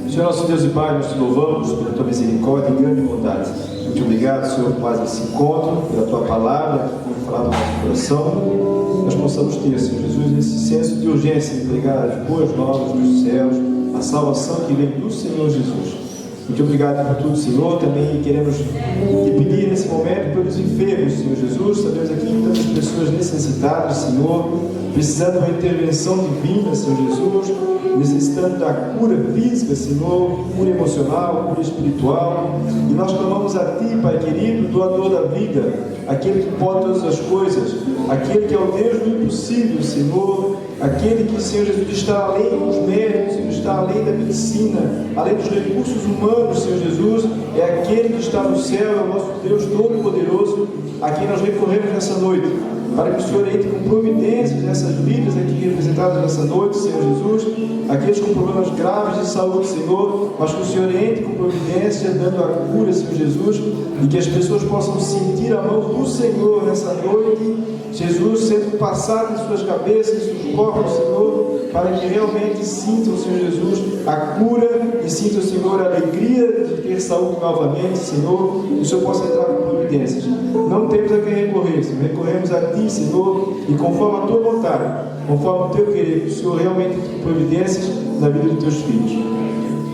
Senhor nosso Deus e Pai, nós te louvamos pela tua misericórdia e grande bondade. Muito obrigado, Senhor, por mais esse encontro, pela tua palavra, por falar do nosso coração. Nós possamos ter, Senhor Jesus, esse senso de urgência de pregar as boas novas dos céus, a salvação que vem do Senhor Jesus. Muito obrigado por tudo, Senhor. Também queremos te pedir nesse momento pelos enfermos, Senhor Jesus. Sabemos aqui tantas pessoas necessitadas, Senhor, precisando de uma intervenção divina, Senhor Jesus, necessitando da cura física, Senhor, cura emocional, cura espiritual. E nós clamamos a Ti, Pai querido, doador da vida, aquele que pode todas as coisas, aquele que é o Deus do impossível, Senhor, aquele que, Senhor Jesus, está além dos médicos, Senhor, está além da medicina, além dos recursos humanos, Senhor Jesus, é aquele que está no céu, é o nosso Deus Todo-Poderoso, a quem nós recorremos nessa noite, para que o Senhor entre com providências nessas vidas aqui representadas nessa noite, Senhor Jesus, aqueles com problemas graves de saúde, Senhor, mas que o Senhor entre com providências, dando a cura, Senhor Jesus, e que as pessoas possam sentir a mão do Senhor nessa noite, Jesus, sendo passado em suas cabeças, em seus corpos, Senhor, para que realmente sintam, Senhor Jesus, a cura e sintam, Senhor, a alegria de ter saúde novamente, Senhor, e o Senhor possa entrar com providências. Não temos a quem recorrer, Senhor. Recorremos a Ti, Senhor, e conforme a Tua vontade, conforme o Teu querer, que o Senhor realmente tem providências na vida dos Teus filhos.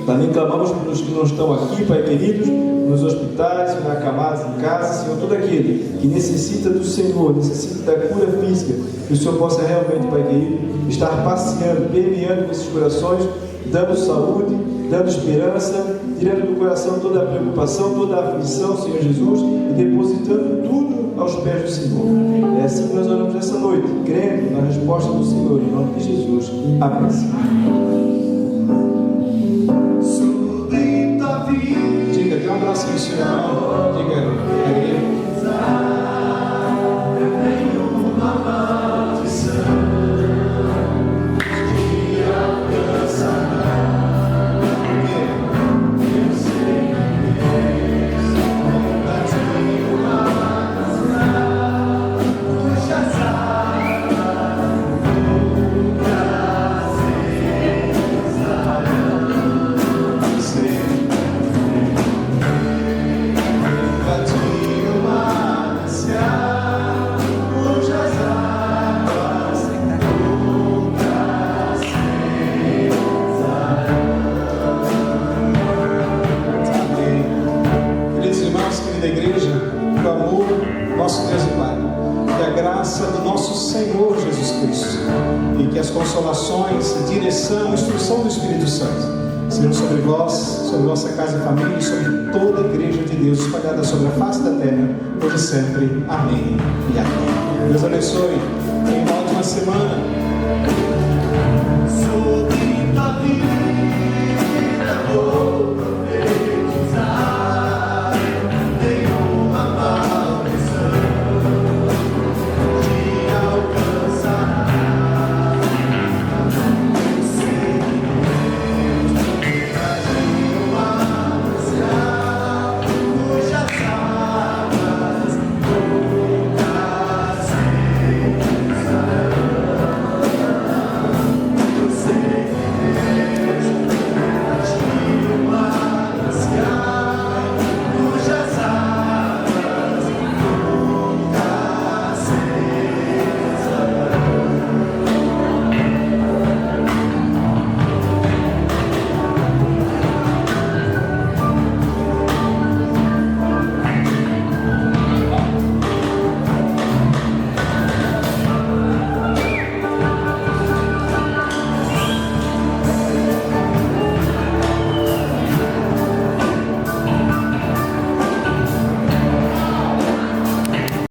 Também clamamos pelos que não estão aqui, Pai queridos, nos hospitais, acamados em casa, Senhor, todo aquele que necessita do Senhor, necessita da cura física, que o Senhor possa realmente, Pai querido, estar passeando, permeando esses corações, dando saúde, dando esperança, tirando do coração toda a preocupação, toda a aflição, Senhor Jesus, e depositando tudo aos pés do Senhor. É assim que nós oramos essa noite, crendo na resposta do Senhor, em nome de Jesus. Amém. Diga, dê um abraço no seu irmão. Diga, instrução do Espírito Santo sejam sobre vós, sobre vossa casa e família e sobre toda a igreja de Deus espalhada sobre a face da terra, hoje e sempre. Amém e amém. Deus abençoe. Tenha uma ótima semana.